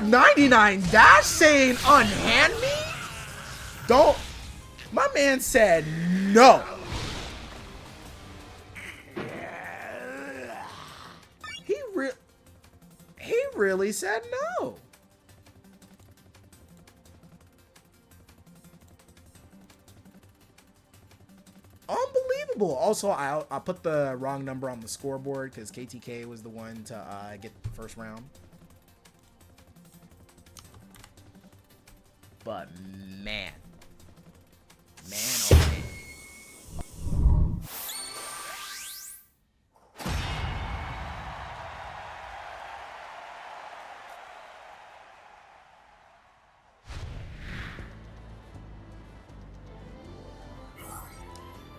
99 dash saying unhand me? Don't. My man said no. He really said no. Unbelievable. Also, I put the wrong number on the scoreboard because KTK was the one to get the first round. But man, oh man.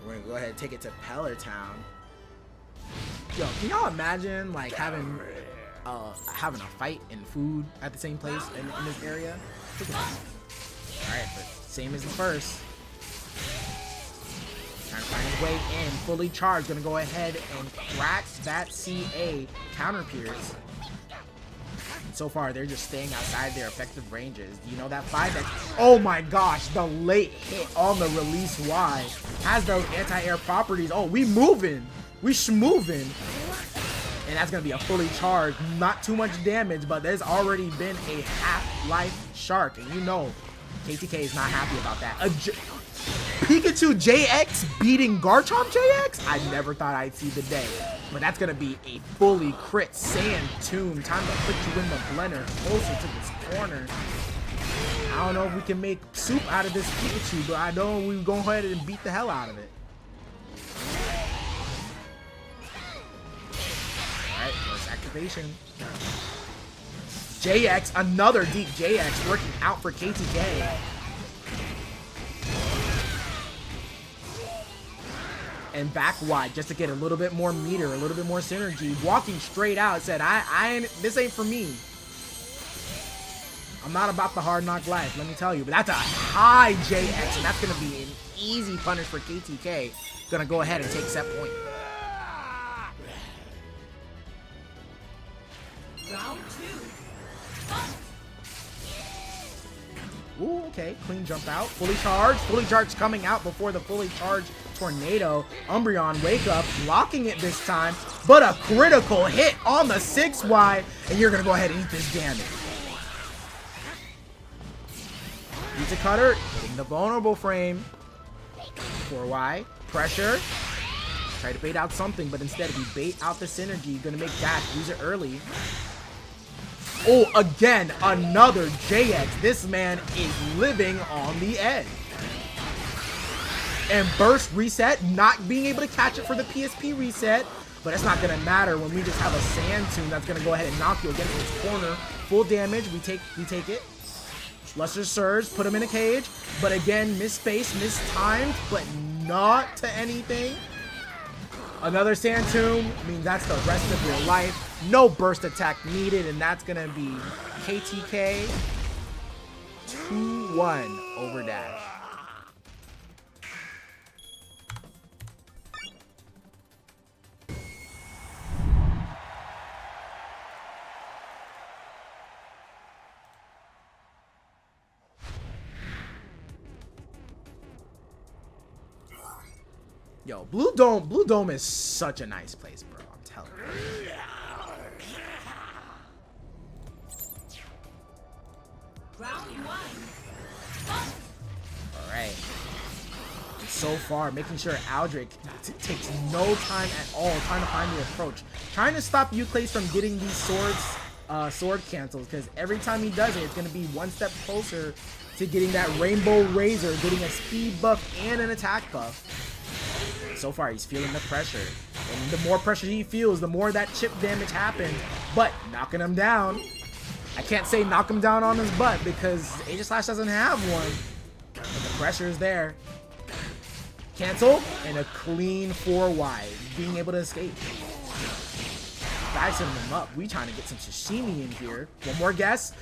We're gonna go ahead and take it to Pellar Town. Yo, can y'all imagine like having a fight and food at the same place in this area? Think about it. Alright, but same as the first. Trying to find his way in. Fully charged. Gonna go ahead and crack that CA counter pierce. And so far, they're just staying outside their effective ranges. You know that 5X. Oh my gosh, the late hit on the release Y has those anti-air properties. Oh, we moving. We schmoving. And that's gonna be a fully charged. Not too much damage, but there's already been a half-life shark. And you know, KTK is not happy about that. Pikachu JX beating Garchomp JX? I never thought I'd see the day. But that's going to be a fully crit sand tomb. Time to put you in the blender closer to this corner. I don't know if we can make soup out of this Pikachu, but I know we're going to go ahead and beat the hell out of it. Alright, first activation. JX, another deep JX working out for KTK. And back wide just to get a little bit more meter, a little bit more synergy. Walking straight out, said, this ain't for me. I'm not about the hard knock life, let me tell you. But that's a high JX, and that's going to be an easy punish for KTK. Going to go ahead and take set point. Round 2. Ooh, okay. Clean jump out. Fully charged. Fully charged coming out before the fully charged Tornado. Umbreon, wake up, blocking it this time. But a critical hit on the 6Y, and you're going to go ahead and eat this damage. Pizza Cutter, hitting the vulnerable frame. 4Y, pressure. Try to bait out something, but instead we bait out the synergy. Gonna make dash, use it early. Oh, again, another JX. This man is living on the edge. And burst reset, not being able to catch it for the PSP reset. But it's not gonna matter when we just have a Sand Tomb that's gonna go ahead and knock you against this corner. Full damage, we take it. Lesser Surge, put him in a cage, but again, misspaced, mistimed, but not to anything. Another Sand Tomb, I mean, that's the rest of your life. No burst attack needed, and that's gonna be KTK 2-1 over dash. Yo, Blue Dome is such a nice place, bro. I'm telling you. Round 1. All right. And so far, making sure Aldrake takes no time at all trying to find the approach, trying to stop Euclase from getting these sword cancels, because every time he does it, it's gonna be one step closer to getting that Rainbow Razor, getting a speed buff and an attack buff. So far, he's feeling the pressure. And the more pressure he feels, the more that chip damage happens. But knocking him down. I can't say knock him down on his butt because Aegislash doesn't have one. But the pressure is there. Cancel. And a clean 4Y. Being able to escape. Dicing him up. We trying to get some sashimi in here. One more guess.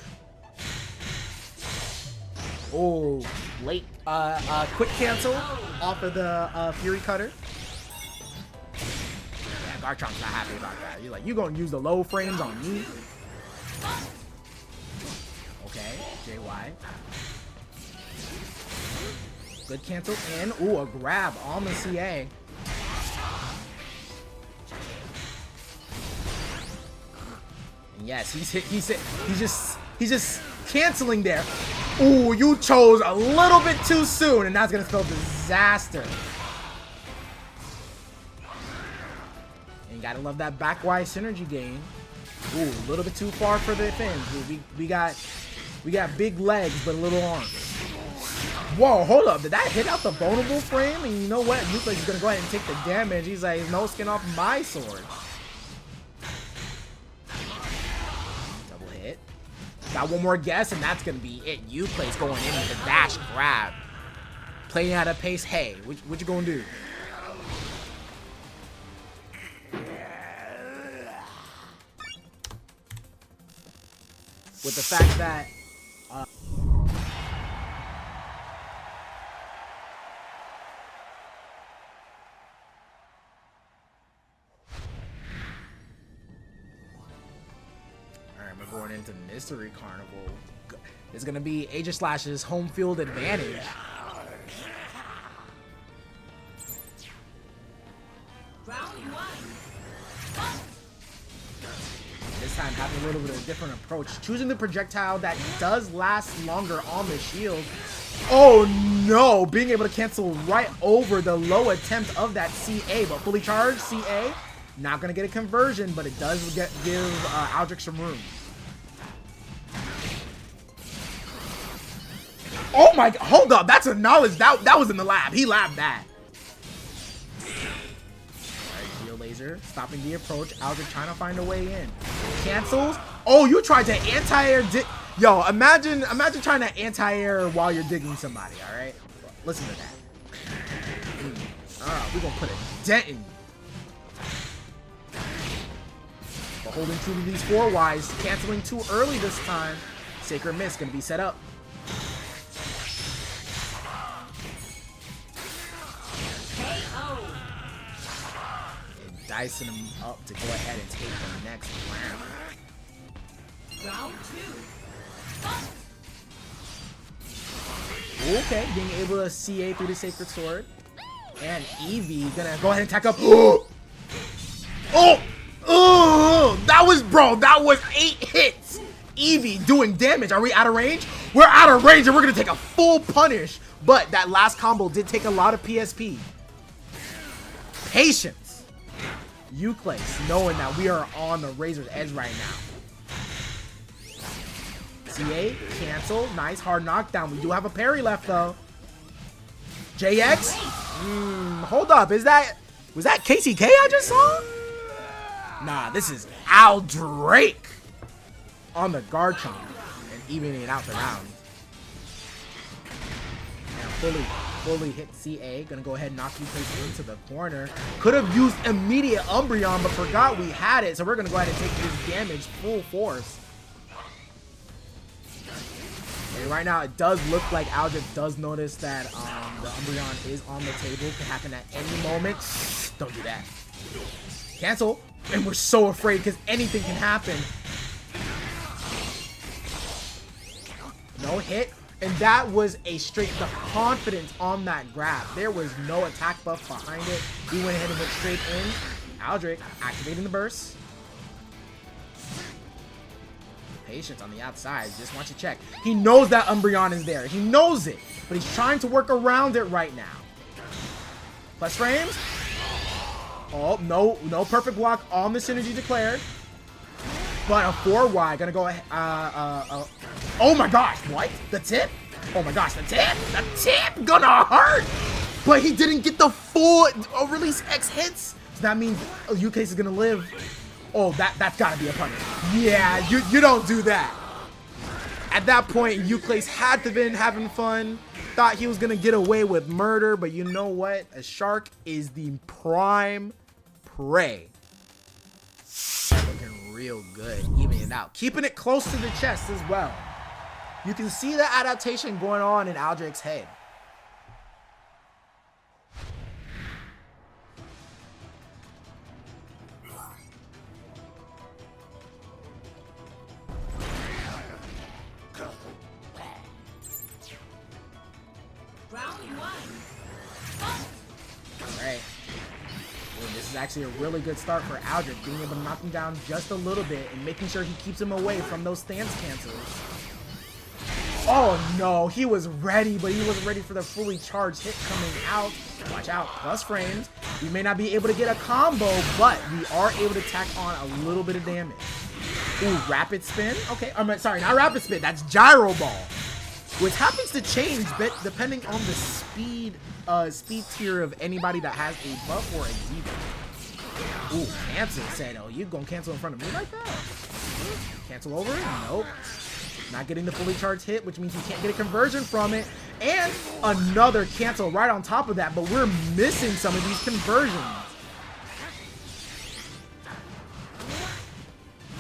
Oh, late, quick cancel off of the Fury Cutter. Yeah, Garchomp's not happy about that. You're like, you gonna use the low frames on me? Okay, JY. Good cancel in. Ooh, a grab on the CA. And yes, he's just canceling there. Ooh, you chose a little bit too soon, and that's gonna spell disaster. And you gotta love that back Y synergy gain. Ooh, a little bit too far for the fins. We got big legs, but little arms. Whoa, hold up. Did that hit out the vulnerable frame? And you know what? Euclase is gonna go ahead and take the damage. He's like, no skin off my sword. Got one more guess, and that's going to be it. Euclase going in with the dash grab. Playing at a pace. Hey, what you going to do? With the fact that... we're going into Mystery Carnival. It's going to be Aegislash's home field advantage. Round 1. This time having a little bit of a different approach. Choosing the projectile that does last longer on the shield. Oh no! Being able to cancel right over the low attempt of that CA, but fully charged CA. Not going to get a conversion, but it does give Aldrake some room. Oh my god, hold up, that's a knowledge, that was in the lab, he labbed that. Alright, Geo Laser, stopping the approach, Aldrake trying to find a way in. Cancels, oh, you tried to anti-air yo, imagine trying to anti-air while you're digging somebody, alright? Listen to that. We're gonna put a dent in you. But holding true to these 4Ys, canceling too early this time. Sacred Mist gonna be set up. KO. And dicing him up to go ahead and take the next round. Round 2. Fight. Okay, being able to CA through the Sacred Sword. And Eevee gonna go ahead and attack up. Oh! That was 8 hits! Eevee doing damage. Are we out of range? We're out of range and we're gonna take a full punish. But that last combo did take a lot of PSP. Patience. Euclase, knowing that we are on the razor's edge right now. CA, cancel. Nice hard knockdown. We do have a parry left though. JX? Hold up. Was that KTK I just saw? Nah, this is Aldrake on the Garchomp and evening it out the round. And fully hit CA. Gonna go ahead and knock Euclase into the corner. Could have used immediate Umbreon, but forgot we had it. So we're gonna go ahead and take this damage full force. And right now, it does look like Aldrake does notice that the Umbreon is on the table. Could happen at any moment. Don't do that. Cancel. And we're so afraid because anything can happen. No hit. And that was a straight, the confidence on that grab. There was no attack buff behind it. We went ahead and went straight in. Aldrake activating the burst. Patience on the outside. Just wants to check. He knows that Umbreon is there. He knows it. But he's trying to work around it right now. Plus frames. Oh, no perfect block on the synergy declared. But a 4Y gonna go ahead. Oh my gosh, what? The tip? Oh my gosh, the tip gonna hurt. But he didn't get the full release X hits. So that means Euclase is gonna live. Oh, that's gotta be a punish. Yeah, you don't do that. At that point, Euclase had to been having fun. Thought he was gonna get away with murder, but you know what? A shark is the prime prey. Looking real good, evening it out. Keeping it close to the chest as well. You can see the adaptation going on in Aldrake's head. Alright. This is actually a really good start for Aldrake, being able to knock him down just a little bit and making sure he keeps him away from those stance cancels. Oh no, he was ready, but he wasn't ready for the fully charged hit coming out. Watch out, plus frames. We may not be able to get a combo, but we are able to tack on a little bit of damage. Ooh, rapid spin? Okay, sorry, not rapid spin, that's gyro ball. Which happens to change depending on the speed tier of anybody that has a buff or a debuff. Ooh, cancel said, oh, you gonna cancel in front of me like that? Cancel over? Nope. Not getting the fully charged hit, which means you can't get a conversion from it. And another cancel right on top of that, but we're missing some of these conversions.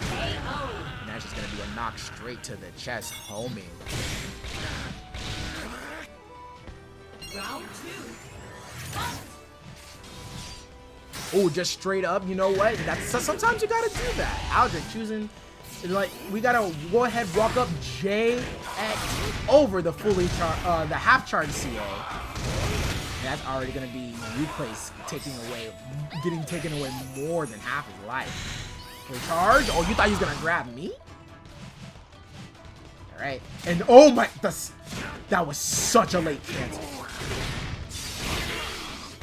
And that's just gonna be a knock straight to the chest, homing. Round 2. Oh, just straight up. You know what? Sometimes you gotta do that. Aldrake choosing, like, we gotta go ahead, walk up JX over the fully charged, the half charged CA. And that's already gonna be Euclase getting taken away more than half his life. Fully charged. Oh, you thought he was gonna grab me? All right. And oh my, that was such a late cancel.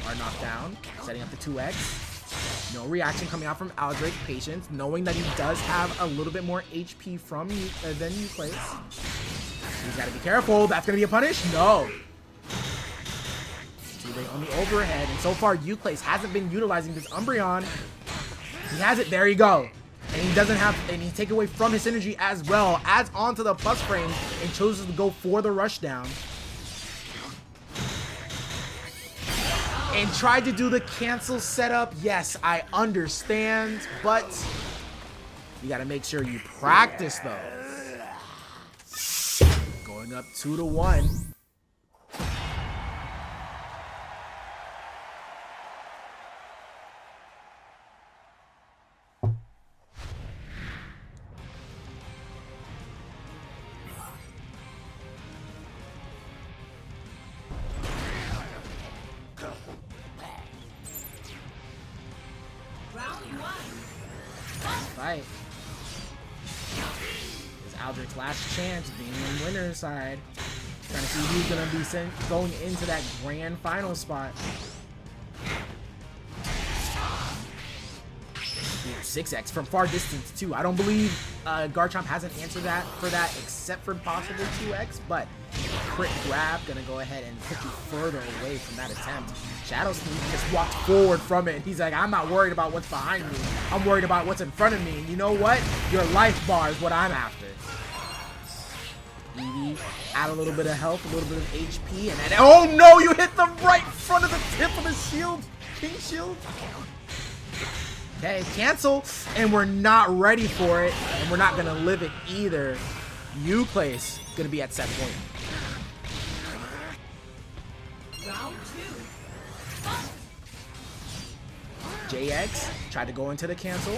Our knockdown, setting up the 2X. No reaction coming out from Aldrake. Patience, knowing that he does have a little bit more HP from than Euclase. He's got to be careful. That's going to be a punish? No. Too late on the overhead. And so far, Euclase hasn't been utilizing this Umbreon. He has it. There you go. And he doesn't have, and he take away from his energy as well. Adds on to the plus frame and chooses to go for the rush down. And tried to do the cancel setup. Yes, I understand, but you gotta make sure you practice those. Going up 2-1. Fight. It's Aldrake's last chance being on winner's side. Trying to see who's going to be going into that grand final spot. Ooh, 6X from far distance too. I don't believe Garchomp hasn't answered that for that except for possibly 2X, but crit grab gonna go ahead and put you further away from that attempt. Shadow Sneak just walked forward from it. He's like, I'm not worried about what's behind me. I'm worried about what's in front of me. And you know what? Your life bar is what I'm after. Eevee, add a little bit of health, a little bit of HP, and then, oh no, you hit the right front of the tip of the shield. King Shield. Okay, cancel, and we're not ready for it, and we're not gonna live it either. Euclase gonna be at set point. Round 2. JX tried to go into the cancel.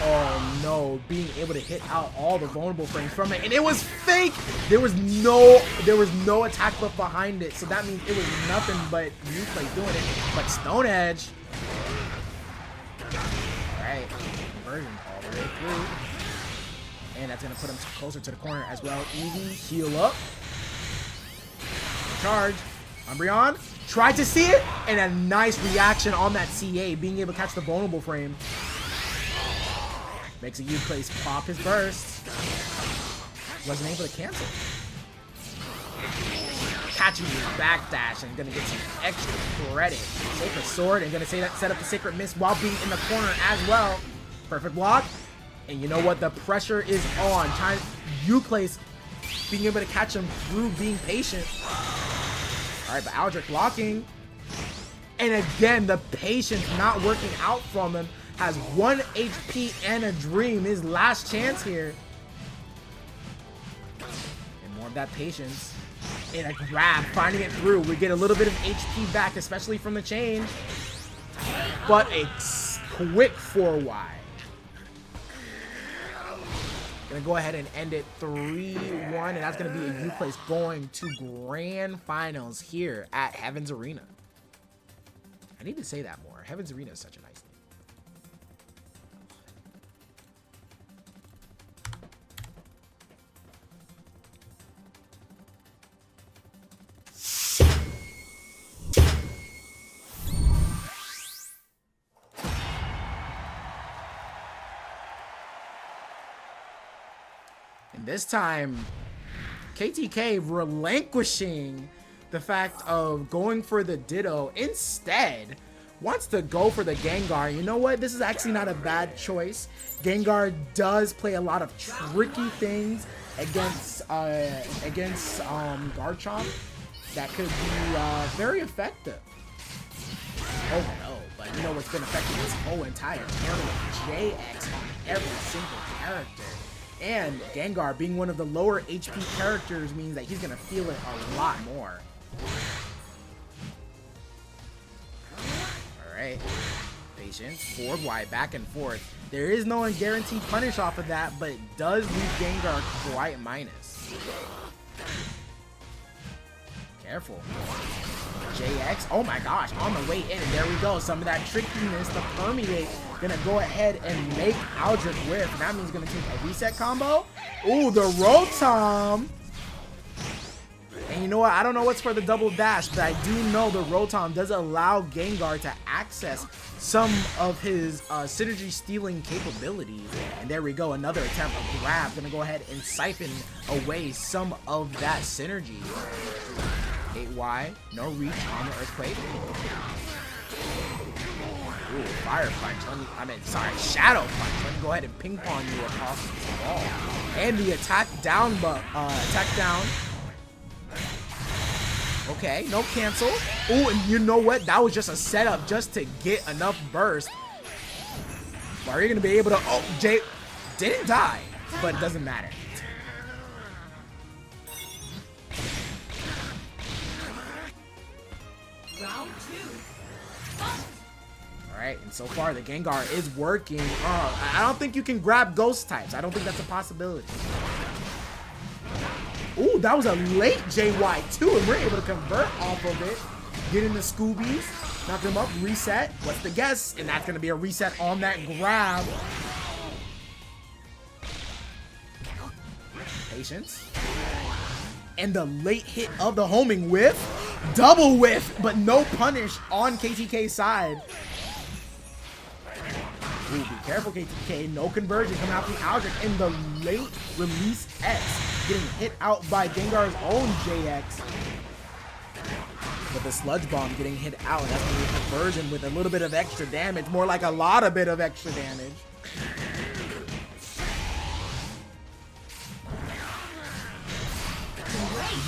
Oh no, being able to hit out all the vulnerable frames from it, and it was fake. There was no attack buff behind it, so that means it was nothing but Euclase doing it. But Stone Edge. Alright, conversion all the way through. And that's going to put him closer to the corner as well. Eevee, heal up. Charge. Umbreon, tried to see it, and a nice reaction on that CA, being able to catch the vulnerable frame. Makes a Euclase pop his burst. Wasn't able to cancel. Catching his backdash and gonna get some extra credit. Sacred Sword and gonna say that set up the Sacred Mist while being in the corner as well. Perfect block. And you know what? The pressure is on. Euclase being able to catch him through being patient. Alright, but Aldrake blocking. And again, the patience not working out from him. Has 1 HP and a dream. His last chance here. And more of that patience. And a grab, finding it through. We get a little bit of HP back, especially from the change. But a quick 4Y. Gonna go ahead and end it 3-1. And that's gonna be a Euclase going to grand finals here at Heaven's Arena. I need to say that more. Heaven's Arena is such a nice name. This time, KTK relinquishing the fact of going for the Ditto, instead wants to go for the Gengar. You know what? This is actually not a bad choice. Gengar does play a lot of tricky things against Garchomp that could be very effective. Oh no, but you know what's been affecting this whole entire tournament? JX on every single character. And Gengar being one of the lower HP characters means that he's going to feel it a lot more. Alright. Patience. Forward Y, back and forth. There is no guaranteed punish off of that, but it does leave Gengar quite minus. Careful. JX. Oh my gosh. On the way in. And there we go. Some of that trickiness, the permeate. Gonna go ahead and make Aldrake whiff. That means gonna take a reset combo. Ooh, the Rotom. And you know what? I don't know what's for the double dash, but I do know the Rotom does allow Gengar to access some of his synergy stealing capabilities. And there we go. Another attempt of grab. Gonna go ahead and siphon away some of that synergy. 8Y. No reach on the Earthquake. Ooh, Fire Punch. Shadow Punch. Let me go ahead and ping pong you across the wall. And the attack down, attack down. Okay, no cancel. Ooh, and you know what? That was just a setup just to get enough burst. Are you gonna be able to? Oh, Jay didn't die, but it doesn't matter. Alright, and so far the Gengar is working. I don't think you can grab ghost types. I don't think that's a possibility. Ooh, that was a late JY too, and we're able to convert off of it. Get in the Scoobies, knock them up, reset. What's the guess? And that's gonna be a reset on that grab. Patience. And the late hit of the homing whiff. Double whiff, but no punish on KTK's side. Ooh, be careful, KTK. No conversion coming out from Aldrake. And the late release X getting hit out by Gengar's own JX. But the Sludge Bomb getting hit out. That's going to be a conversion with a little bit of extra damage. More like a lot of bit of extra damage.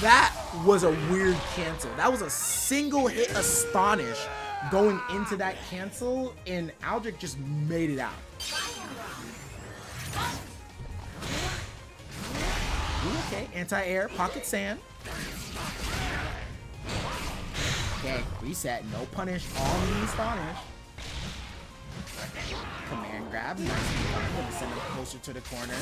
That was a weird cancel. That was a single hit Astonish going into that cancel, and Aldrake just made it out. Ooh, okay, anti-air, pocket sand. Okay, reset, no punish on the Astonish. Command grab, nice. I'm gonna send him closer to the corner.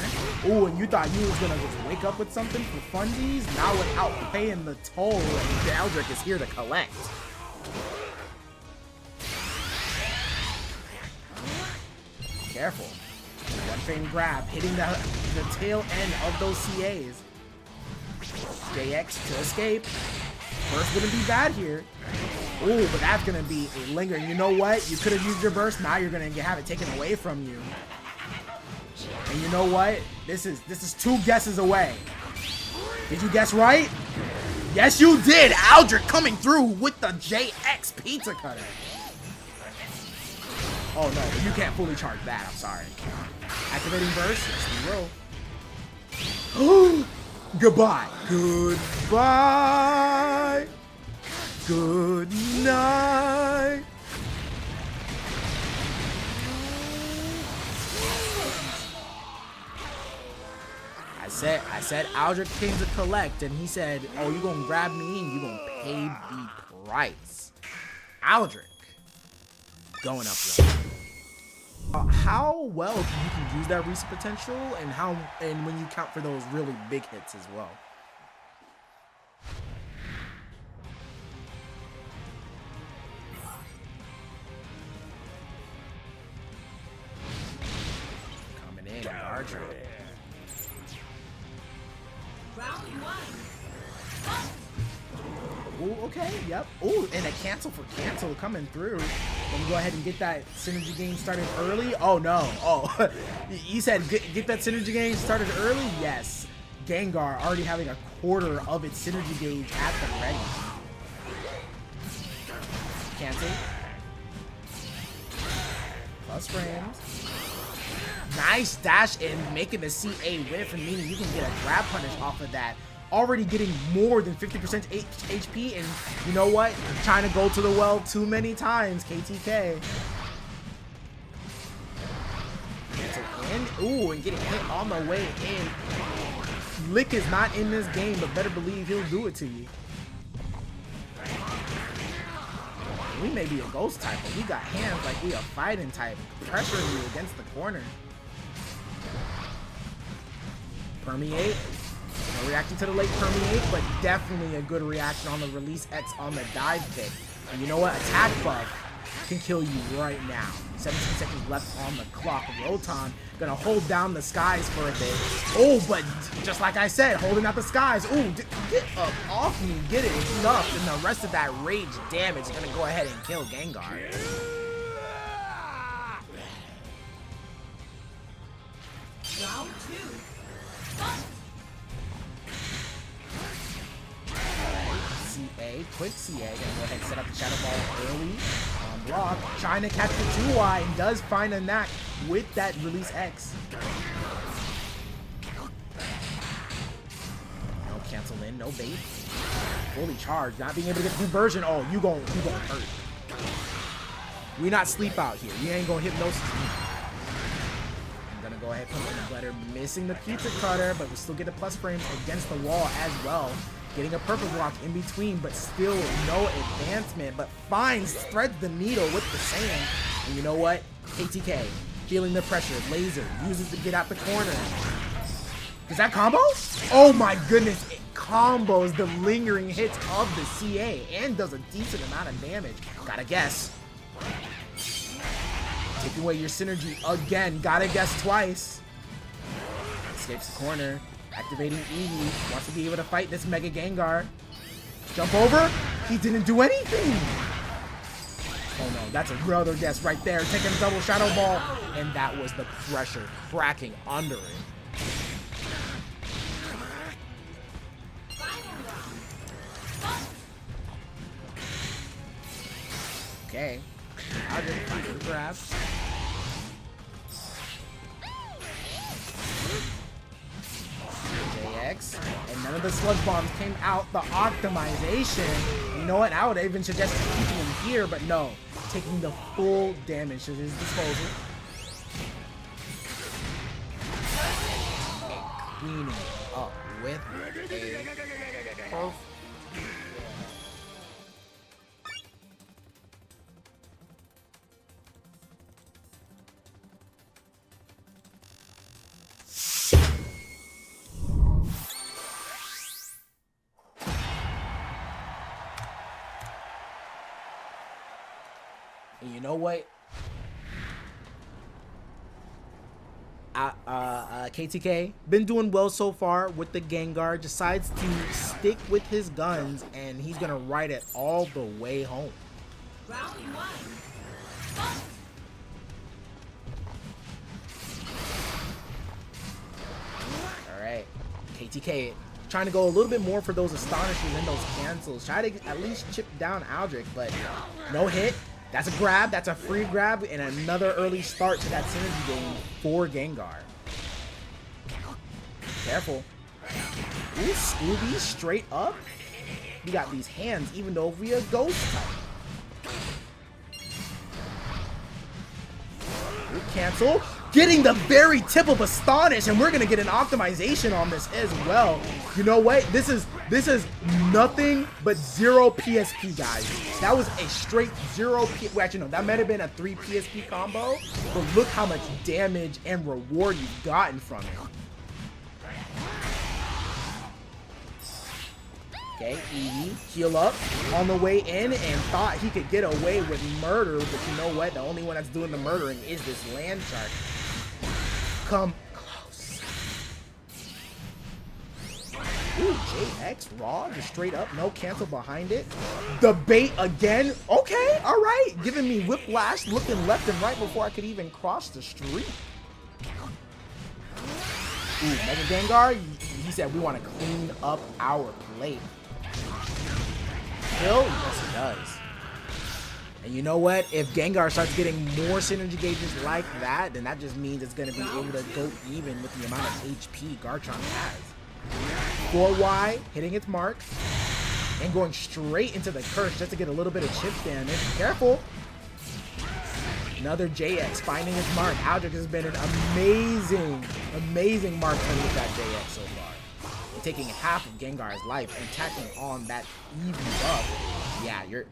Ooh, and you thought you was gonna just wake up with something for funsies? Now without paying the toll, and Aldrake is here to collect. Careful. One frame grab, hitting the tail end of those CAs. JX to escape. Burst wouldn't be bad here. Ooh, but that's gonna be a linger. You know what? You could have used your burst. Now you're gonna have it taken away from you. And you know what? This is 2 guesses away. Did you guess right? Yes, you did. Aldrake coming through with the JX pizza cutter. Oh no, you can't fully charge that. I'm sorry. Activating burst. Yes, we will. Goodbye. Goodbye. Good night. I said Aldrake came to collect, and he said, oh, you gonna grab me and you gonna pay the price. Aldrake going up there. How well you can use that reset potential, and when you count for those really big hits as well. Coming in, Garchomp. Ooh, okay, yep. Ooh, and a cancel for cancel coming through. Let me go ahead and get that synergy game started early. Oh no, oh, you said get that synergy game started early? Yes. Gengar already having a quarter of its synergy gauge at the ready. Cancel. Plus frames. Nice dash in, making the CA whiff, and meaning you can get a grab punish off of that. Already getting more than 50% HP, and you know what? Trying to go to the well too many times, KTK. Ooh, and getting hit on the way in. Lick is not in this game, but better believe he'll do it to you. We may be a ghost type, but we got hands like we a fighting type, pressuring you against the corner. Permeate. No reaction to the late permeate, but definitely a good reaction on the release X on the dive kick. And you know what? Attack buff can kill you right now. 17 seconds left on the clock. Rotom gonna hold down the skies for a bit. Oh, but just like I said, holding out the skies. Ooh, get up off me. Get it enough. And the rest of that rage damage is gonna go ahead and kill Gengar. Round 2. CA, quick CA, gonna go ahead and set up the Shadow Ball early on block, trying to catch the 2Y, and does find a knack with that release X. No cancel in, no bait. Fully charged, not being able to get the conversion. Oh, you gon' hurt. We not sleep out here. You ain't gonna hypnosis me. I'm gonna go ahead and put in the letter, missing the pizza cutter, but we still get the plus frames against the wall as well. Getting a perfect block in between, but still no advancement. But finds, threads the needle with the sand. And you know what? KTK, feeling the pressure. Laser, uses to get out the corner. Is that combo? Oh my goodness. It combos the lingering hits of the CA and does a decent amount of damage. Gotta guess. Taking away your synergy again. Gotta guess twice. Escapes the corner. Activating Eevee. Wants to be able to fight this Mega Gengar. Jump over. He didn't do anything. Oh no, that's a brother guess right there. Taking a double Shadow Ball. And that was the pressure cracking under it. Okay. I'll just grab. JX. And none of the Sludge Bombs came out. The optimization. You know what? I would even suggest keeping him here, but no. Taking the full damage to his disposal. And cleaning up with a perfect. And you know what? KTK been doing well so far with the Gengar. Decides to stick with his guns, and he's gonna ride it all the way home. Round 1. All right, KTK trying to go a little bit more for those astonishes and those cancels. Try to at least chip down Aldrake, but no hit. That's a grab. That's a free grab and another early start to that synergy game for Gengar. Careful. Ooh, Scooby straight up. We got these hands even though we a ghost type. Ooh, cancel. Getting the very tip of Astonish, and we're gonna get an optimization on this as well. You know what? This is nothing but 0 PSP, guys. That was a straight 0 P. Well, actually, no, that might have been a 3 PSP combo, but look how much damage and reward you've gotten from it. Okay, Eevee, heal up on the way in and thought he could get away with murder, but you know what? The only one that's doing the murdering is this land shark. Come close. Ooh, JX raw, just straight up, no cancel behind it. The bait again. Okay, all right, giving me whiplash, looking left and right before I could even cross the street. Ooh, Mega Gengar, he said we want to clean up our plate. Kill? Yes, he does. And you know what? If Gengar starts getting more synergy gauges like that, then that just means it's going to be able to go even with the amount of HP Garchomp has. 4Y hitting its mark and going straight into the curse just to get a little bit of chip damage. Careful. Another JX finding its mark. Aldrake has been an amazing marksman with that JX so far. And taking half of Gengar's life and tacking on that Eevee up. Yeah, you're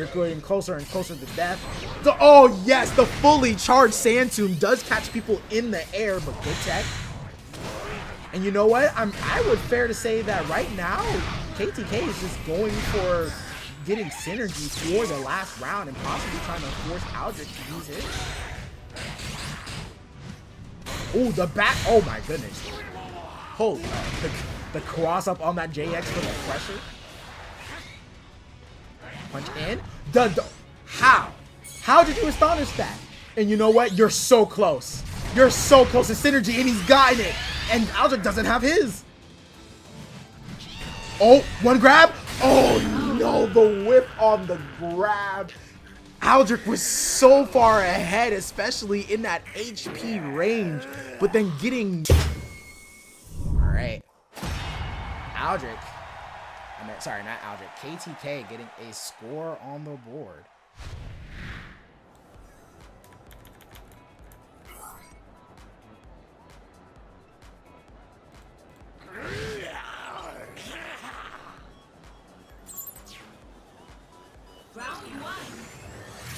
getting closer and closer to death. So, oh yes, the fully charged Sand Tomb does catch people in the air, but good tech. And you know what? I would fair to say that right now, KTK is just going for getting synergy for the last round and possibly trying to force Aldrake to use it. Oh, the back. Oh my goodness. Holy, the cross up on that JX for the pressure. Punch in. How did you astonish that? And you know what? You're so close. You're so close to synergy, and he's gotten it. And Aldrake doesn't have his. Oh, one grab. Oh no, the whip on the grab. Aldrake was so far ahead, especially in that HP range, but then getting... All right. Aldrake. Sorry, not Aldrake. KTK getting a score on the board.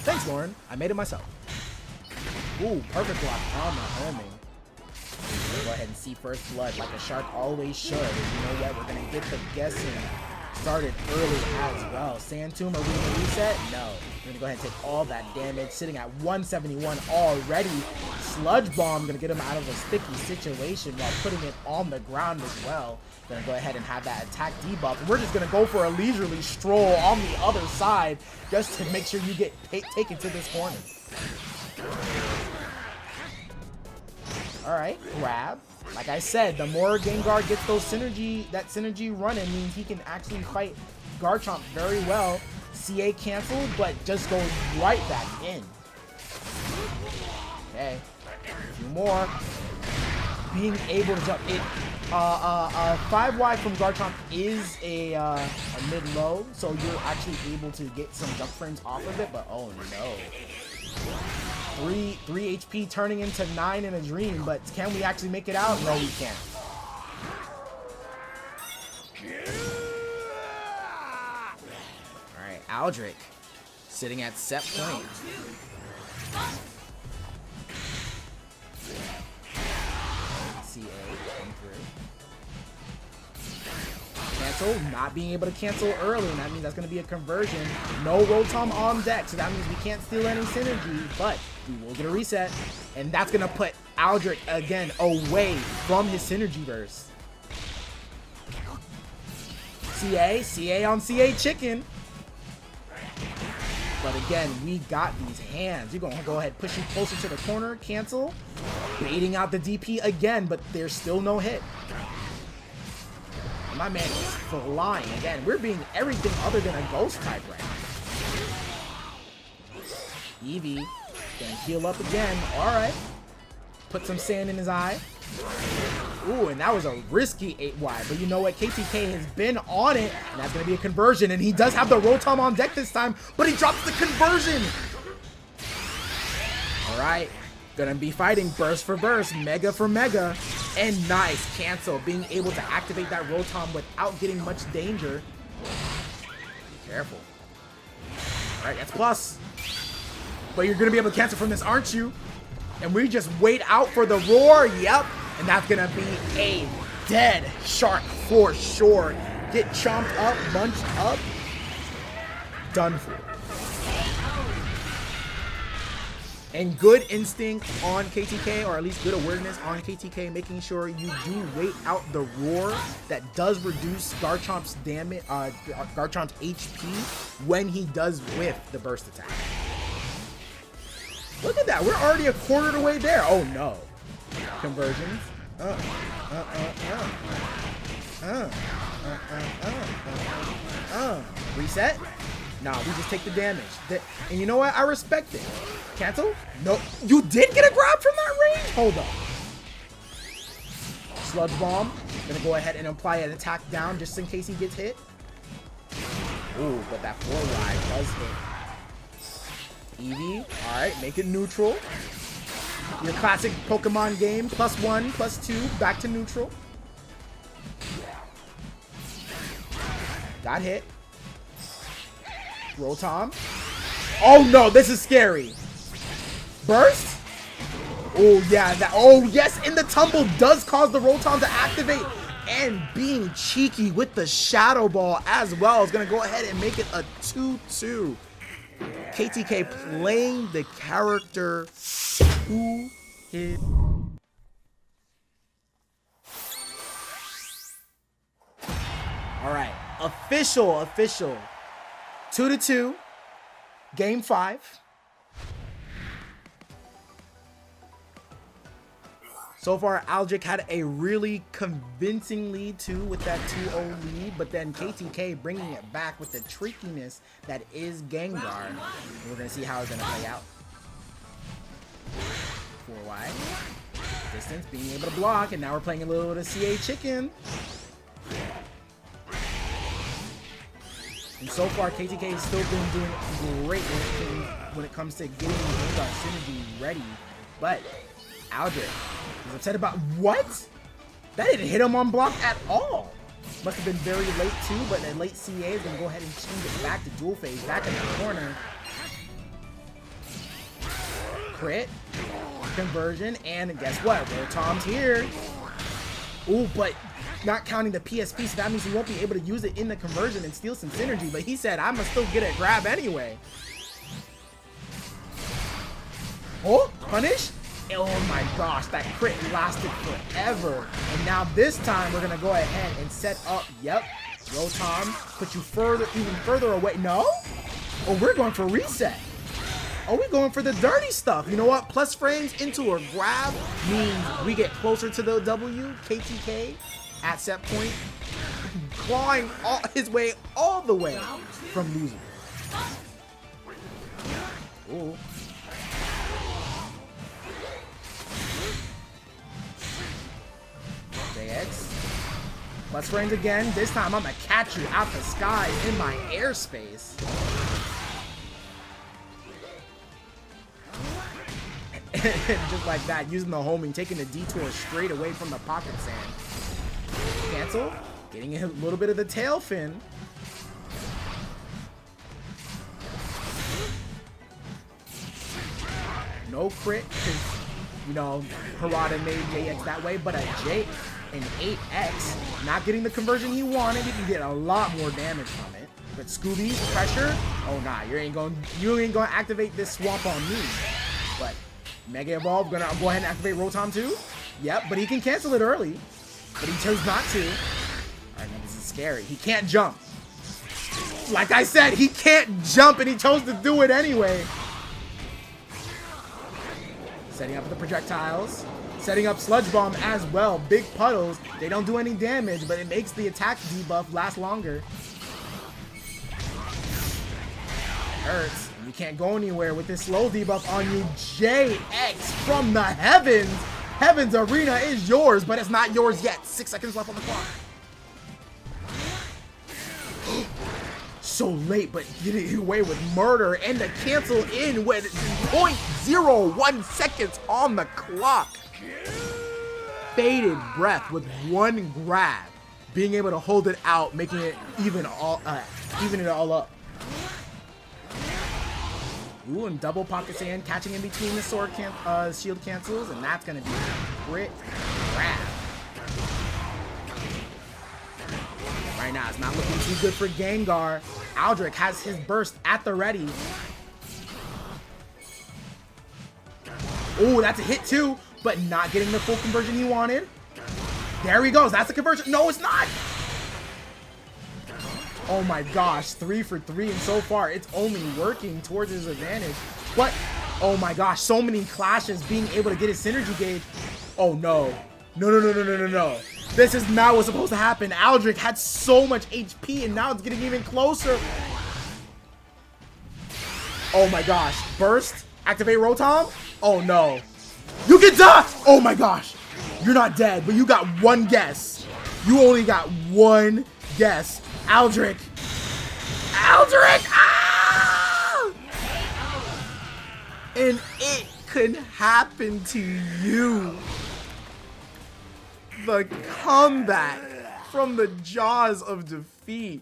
Thanks, Lauren. I made it myself. Ooh, perfect block on the homing. Go ahead and see first blood like a shark always should. And you know what? We're going to get the guessing started early as well. Sand Tomb, are we going to reset? No. We're going to go ahead and take all that damage. Sitting at 171 already. Sludge Bomb going to get him out of a sticky situation while putting it on the ground as well. Going to go ahead and have that attack debuff. And we're just going to go for a leisurely stroll on the other side just to make sure you get taken to this corner. Alright, grab. Like I said, the more Gengar gets that synergy running means he can actually fight Garchomp very well. CA canceled, but just goes right back in. Okay, a few more. Being able to jump it. 5 wide from Garchomp is a mid-low, so you're actually able to get some jump frames off of it, but oh no. 3 HP turning into 9 in a dream, but can we actually make it out? No, we can't. Alright, Aldrake sitting at set point. CA come through. Cancel, not being able to cancel early, and that means that's going to be a conversion. No Rotom on deck, so that means we can't steal any synergy, but we will get a reset, and that's going to put Aldrake again away from his synergy burst. CA on CA chicken. But again, we got these hands. You're going to go ahead, push you closer to the corner, cancel. Baiting out the DP again, but there's still no hit. My man is flying again. We're being everything other than a ghost type right now. Eevee gonna heal up again. Alright. Put some sand in his eye. Ooh, and that was a risky 8 wide. But you know what? KTK has been on it. And that's gonna be a conversion. And he does have the Rotom on deck this time, but he drops the conversion. Alright. Gonna be fighting burst for burst, mega for mega. And nice cancel, being able to activate that Rotom without getting much danger. Careful. All right, that's plus. But you're gonna be able to cancel from this, aren't you? And we just wait out for the roar. Yep, and that's gonna be a dead shark for sure. Get chomped up, munched up, done for. And good instinct on KTK, or at least good awareness on KTK, making sure you do wait out the roar that does reduce Garchomp's damage, Garchomp's HP when he does whiff the burst attack. Look at that, we're already a quarter of the way there. Oh no. Conversions. Reset? Nah, we just take the damage. And you know what? I respect it. Cancel? No. You did get a grab from that range? Hold up. Sludge Bomb. Gonna go ahead and apply an attack down just in case he gets hit. Ooh, but that 4 wide does hit. Eevee. Alright, make it neutral. Your classic Pokemon game. +1, +2. Back to neutral. Got hit. Rotom. Oh no, this is scary. Burst? Oh yeah, that, oh yes, and the tumble does cause the Rotom to activate. And being cheeky with the Shadow Ball as well is gonna go ahead and make it a 2-2. KTK playing the character to his. Alright, official. 2-2, game 5. So far, Aldrake had a really convincing lead too with that 2-0 lead, but then KTK bringing it back with the trickiness that is Gengar. And we're gonna see how it's gonna play out. 4 wide, distance, being able to block, and now we're playing a little bit of CA chicken. And so far, KTK has still been doing great when it comes to getting Gengar synergy ready. But Aldrake is upset about what? That didn't hit him on block at all. Must have been very late too, but the late CA is going to go ahead and change it back to dual phase, back in the corner. crit, conversion, and guess what? Rotom's here. Ooh, but not counting the PSP, so that means he won't be able to use it in the conversion and steal some synergy, but he said, I'm gonna still get a grab anyway. Oh, punish? Oh my gosh, that crit lasted forever. And now this time, we're gonna go ahead and set up, yep, Rotom, put you even further away. No? Oh, we're going for reset. Oh, we're going for the dirty stuff. You know what? Plus frames into a grab means we get closer to the W, KTK, at set point, clawing his way all the way from losing. Ooh. JX. Plus frames again. This time I'm gonna catch you out the skies in my airspace. Just like that, using the homing, taking the detour straight away from the pocket sand. Cancel, getting a little bit of the tail fin. No crit, because, you know, Harada made JX that way, but an 8X, not getting the conversion he wanted. He can get a lot more damage from it. But Scooby's pressure, oh nah, you ain't gonna activate this swamp on me. But Mega Evolve, gonna go ahead and activate Rotom too. Yep, but he can cancel it early. But he chose not to. Alright, now this is scary. He can't jump. Like I said, he can't jump and he chose to do it anyway. Setting up the projectiles. Setting up Sludge Bomb as well. Big puddles. They don't do any damage, but it makes the attack debuff last longer. Hurts. You can't go anywhere with this slow debuff on you. JX from the heavens. Heaven's Arena is yours, but it's not yours yet. 6 seconds left on the clock. So late, but getting away with murder and the cancel in with 0.01 seconds on the clock. Faded breath with one grab, being able to hold it out, making it even it all up. Ooh, and double pocket sand, catching in between the sword shield cancels, and that's gonna be a crit grab. Right now, it's not looking too good for Gengar. Aldrake has his burst at the ready. Ooh, that's a hit too, but not getting the full conversion he wanted. There he goes. That's the conversion. No, it's not. Oh my gosh, 3 for 3, and so far it's only working towards his advantage. But, oh my gosh, so many clashes, being able to get his synergy gauge. Oh no. No. This is not what's supposed to happen. Aldrake had so much HP, and now it's getting even closer. Oh my gosh. Burst. Activate Rotom. Oh no. You can die. Oh my gosh. You're not dead, but you got one guess. You only got one guess. Aldrake. Ah! And it could happen to you. The comeback from the jaws of defeat.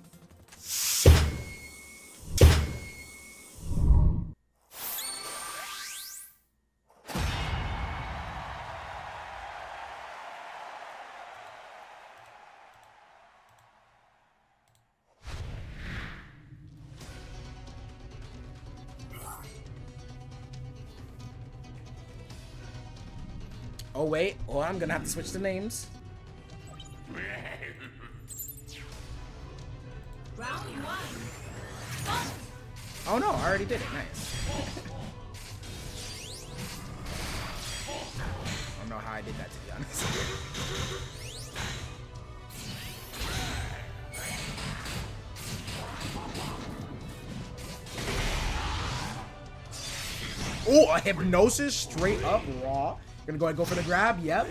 Oh wait, oh, I'm gonna have to switch the names. Round 1. Oh no, I already did it. Nice. I don't know how I did that, to be honest. Oh, a hypnosis straight up raw. Gonna go ahead and go for the grab. Yep.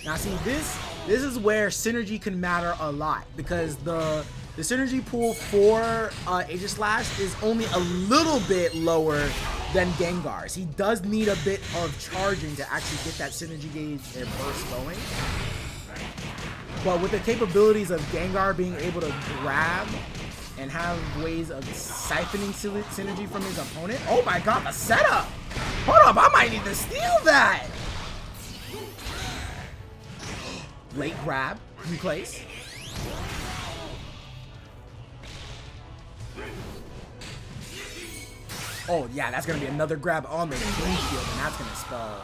Now see, this is where synergy can matter a lot, because the synergy pool for Aegislash is only a little bit lower than Gengar's. He does need a bit of charging to actually get that synergy gauge and burst going. But with the capabilities of Gengar being able to grab and have ways of siphoning synergy from his opponent. Oh my god, the setup! Hold up, I might need to steal that! Late grab, Euclase. Oh yeah, that's gonna be another grab on the game shield, and that's gonna spell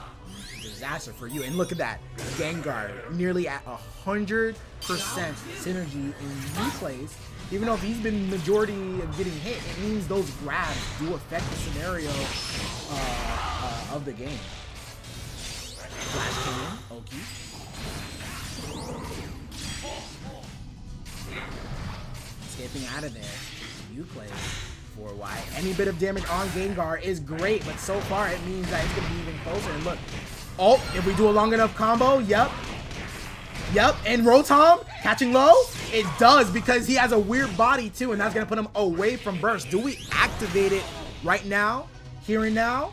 disaster for you. And look at that, Gengar nearly at 100% synergy in Euclase. Even though if he's been majority of getting hit, it means those grabs do affect the scenario of the game. Flash Cannon, Oki. Escaping out of there, Euclase. 4Y. Any bit of damage on Gengar is great, but so far it means that it's going to be even closer. And look, oh, if we do a long enough combo, yep, and Rotom catching low, it does because he has a weird body too, and that's going to put him away from burst. Do we activate it right now? Here and now?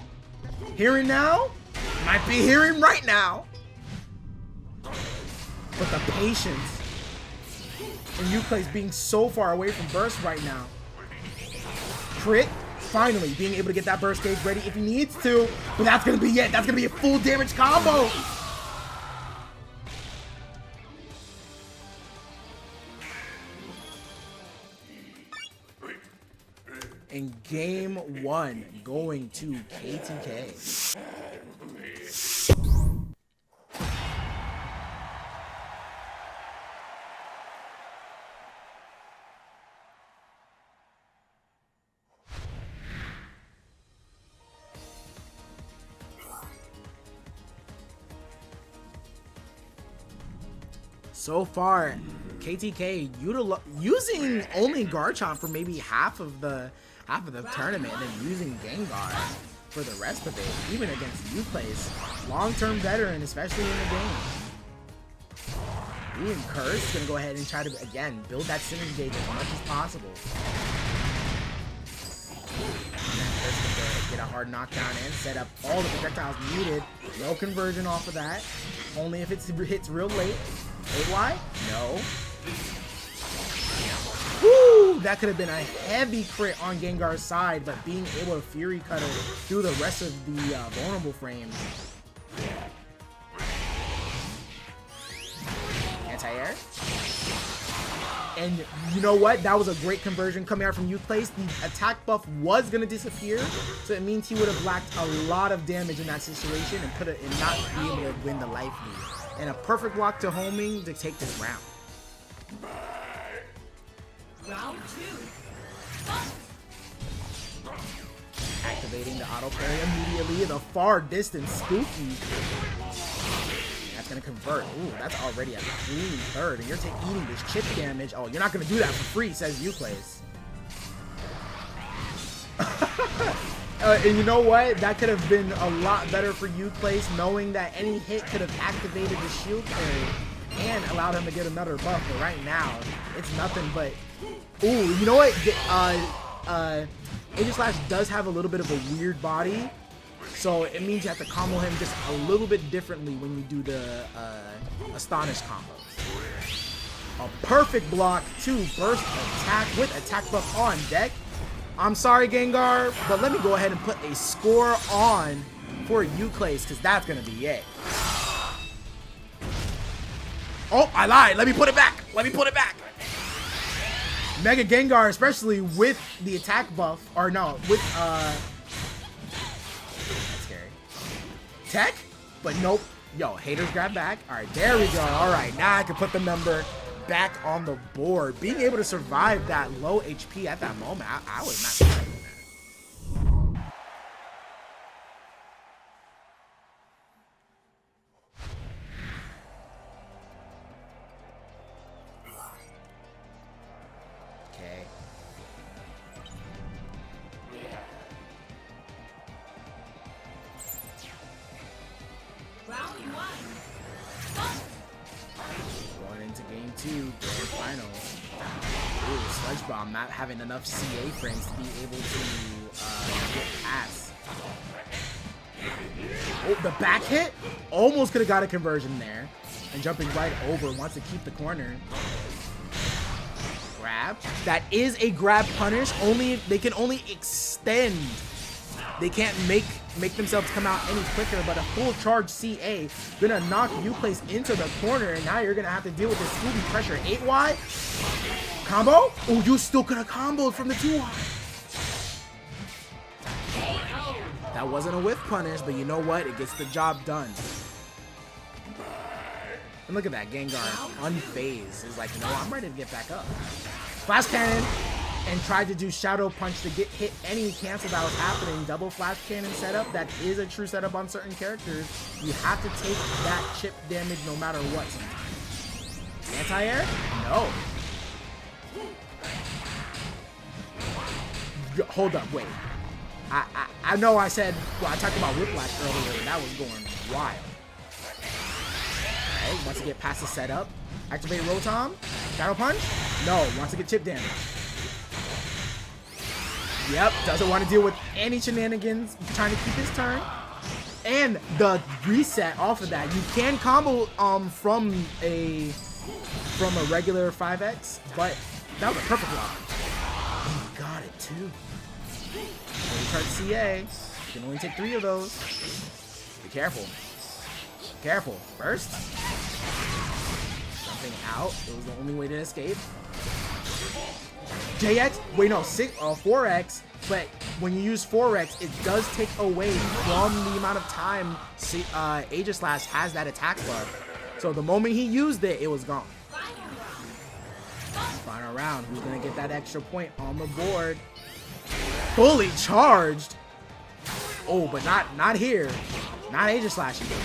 Here and now? Might be here and right now. But the patience and Euclase being so far away from burst right now. Crit, finally being able to get that burst gauge ready if he needs to, but that's gonna be it. That's gonna be a full damage combo. In game 1, going to KTK. So far, KTK using only Garchomp for maybe half of the tournament, and then using Gengar for the rest of it, even against Euclase. Long-term veteran, especially in the game. Ian Curse gonna go ahead and try to again build that synergy gauge as much as possible. And then Curse can go ahead and get a hard knockdown and set up all the projectiles needed. No conversion off of that. Only if it hits real late. 8Y? No. Woo! That could have been a heavy crit on Gengar's side, but being able to Fury Cutter through the rest of the vulnerable frames. Anti-air. And you know what? That was a great conversion coming out from Euclase. The attack buff was going to disappear, so it means he would have lacked a lot of damage in that situation and put it in not be able to win the life lead. And a perfect block to homing to take this round. Round 2. Activating the auto parry immediately. The far distance Spooky. That's gonna convert. Ooh, that's already a clean third. And you're eating this chip damage. Oh, you're not gonna do that for free, says Euclase. And you know what? That could have been a lot better for Euclase, knowing that any hit could have activated the shield parry and allowed him to get another buff. But right now, it's nothing but... Ooh, you know what? Aegislash does have a little bit of a weird body, so it means you have to combo him just a little bit differently when you do the Astonish combos. A perfect block to burst attack with attack buff on deck. I'm sorry, Gengar, but let me go ahead and put a score on for Euclase, because that's going to be it. Oh, I lied. Let me put it back. Let me put it back. Mega Gengar, especially with the attack buff, or no, with, that's scary. Tech? But nope. Yo, haters grab back. All right, there we go. All right, now I can put the number back on the board. Being able to survive that low HP at that moment, I was not expecting that. Okay. Round 1. Going into game 2, grand final. Ooh, Sludge Bomb not having enough CA frames to be able to get past. Oh, the back hit? Almost could have got a conversion there. And jumping right over, wants to keep the corner. Grab. grab. That is a grab punish. They can only extend. They can't make themselves come out any quicker, but a full charge CA gonna knock Euclase into the corner, and now you're gonna have to deal with this Scooby pressure 8Y. Combo? Oh, you still could have comboed from the 2Y. That wasn't a whiff punish, but you know what? It gets the job done. And look at that, Gengar, unfazed. Is like, no, I'm ready to get back up. Flash Cannon, and tried to do Shadow Punch to hit any cancel that was happening. Double Flash Cannon setup, that is a true setup on certain characters. You have to take that chip damage no matter what sometimes. Anti-air? No. Hold up, wait. I know I said, well, I talked about Whiplash earlier, and that was going wild. Okay, wants to get past the setup. Activate Rotom. Shadow Punch? No, wants to get chip damage. Yep, doesn't want to deal with any shenanigans, trying to keep his turn. And the reset off of that. You can combo from a regular 5X, but that was a perfect block. And you got it too. Card CA. You can only take 3 of those. Be careful. Be careful. Burst. Something out. It was the only way to escape. JX? Wait, no. 4X. But when you use 4X, it does take away from the amount of time Aegislash has that attack buff. So the moment he used it, it was gone. Final round. Who's going to get that extra point on the board? Fully charged. Oh, but not here. Not Aegislash again.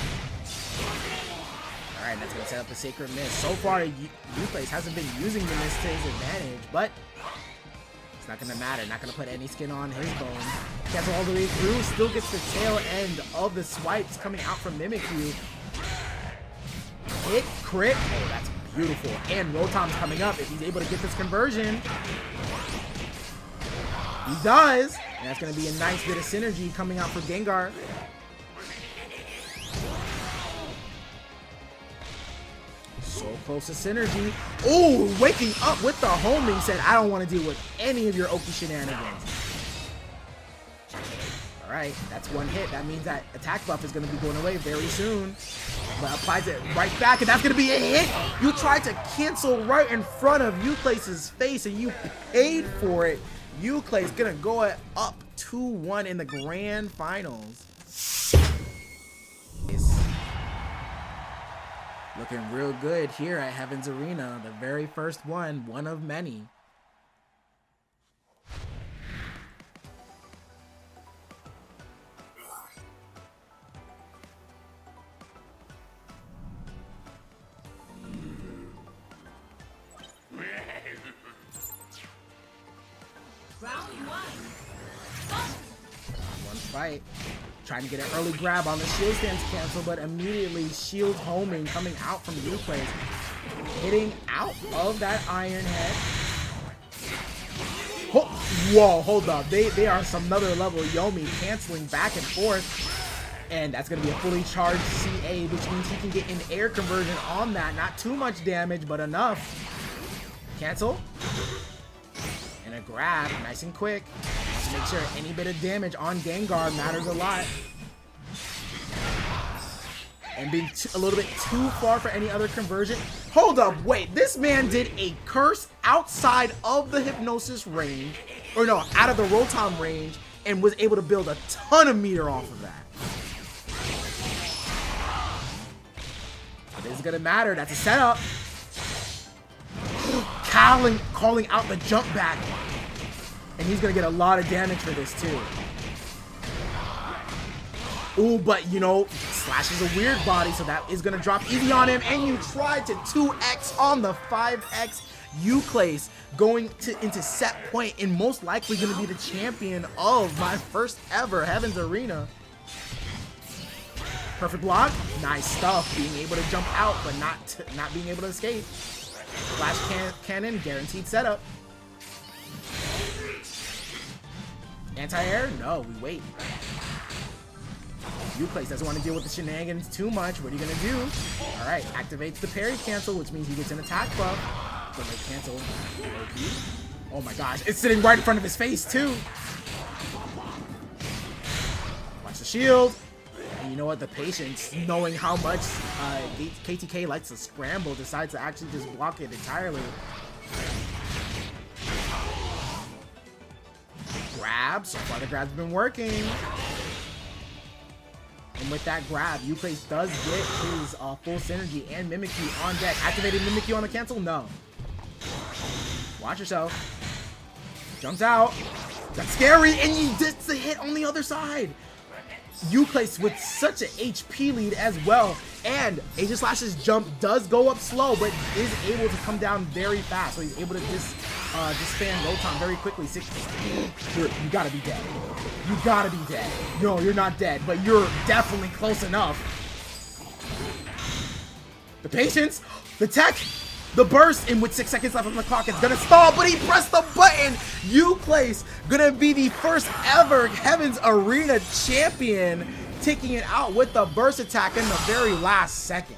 Alright, that's going to set up the Sacred Mist. So far, Euclase hasn't been using the Mist to his advantage, but it's not going to matter. Not going to put any skin on his bone. Cancel all the way through. Still gets the tail end of the swipes coming out from Mimikyu. Hit, crit. Oh, that's beautiful. And Rotom's coming up if he's able to get this conversion. He does, and that's going to be a nice bit of synergy coming out for Gengar. So close to synergy. Oh, waking up with the homing said, I don't want to deal with any of your Oki shenanigans. All right, that's one hit. That means that attack buff is going to be going away very soon. But applies it right back, and that's going to be a hit. You tried to cancel right in front of Euclase's face, and you paid for it. Euclase gonna go up 2-1 in the grand finals. Looking real good here at Heaven's Arena. The very first one of many. One fight. Trying to get an early grab on the shield stance cancel, but immediately shield homing coming out from Euclase. Hitting out of that Iron Head. Whoa, hold up. They are some another level. Yomi canceling back and forth. And that's going to be a fully charged CA, which means he can get an air conversion on that. Not too much damage, but enough. Cancel. And a grab, nice and quick. To make sure any bit of damage on Gengar matters a lot. And being a little bit too far for any other conversion. Hold up, wait. This man did a curse outside of the Hypnosis range. Or no, out of the Rotom range. And was able to build a ton of meter off of that. But this is going to matter. That's a setup. Calling out the jump back. And he's going to get a lot of damage for this too. Ooh, but you know, Slash is a weird body, so that is going to drop easy on him. And you tried to 2x on the 5x. Euclase going into set point and most likely going to be the champion of my first ever Heaven's Arena. Perfect block. Nice stuff. Being able to jump out, but not being able to escape. Flash cannon, guaranteed setup. Anti-air? No, we wait. Euclase doesn't want to deal with the shenanigans too much. What are you going to do? Alright, activates the parry cancel, which means he gets an attack buff. Gonna cancel. Oh my gosh, it's sitting right in front of his face too. Watch the shield. And you know what? The patience, knowing how much KTK likes to scramble, decides to actually just block it entirely. Grab. So far the grab's been working. And with that grab, Euclase does get his full synergy and Mimikyu on deck. Activated Mimikyu on the cancel? No. Watch yourself. Jumps out. That's scary, and he gets the hit on the other side. Euclase with such an HP lead as well. And Aegislash's jump does go up slow, but is able to come down very fast. So he's able to disband Rotom very quickly. You gotta be dead. You gotta be dead. No, you're not dead, but you're definitely close enough. The patience, the tech, the burst, and with 6 seconds left on the clock, it's gonna stall, but he pressed the button. Euclase gonna be the first ever Heaven's Arena champion, taking it out with the burst attack in the very last second.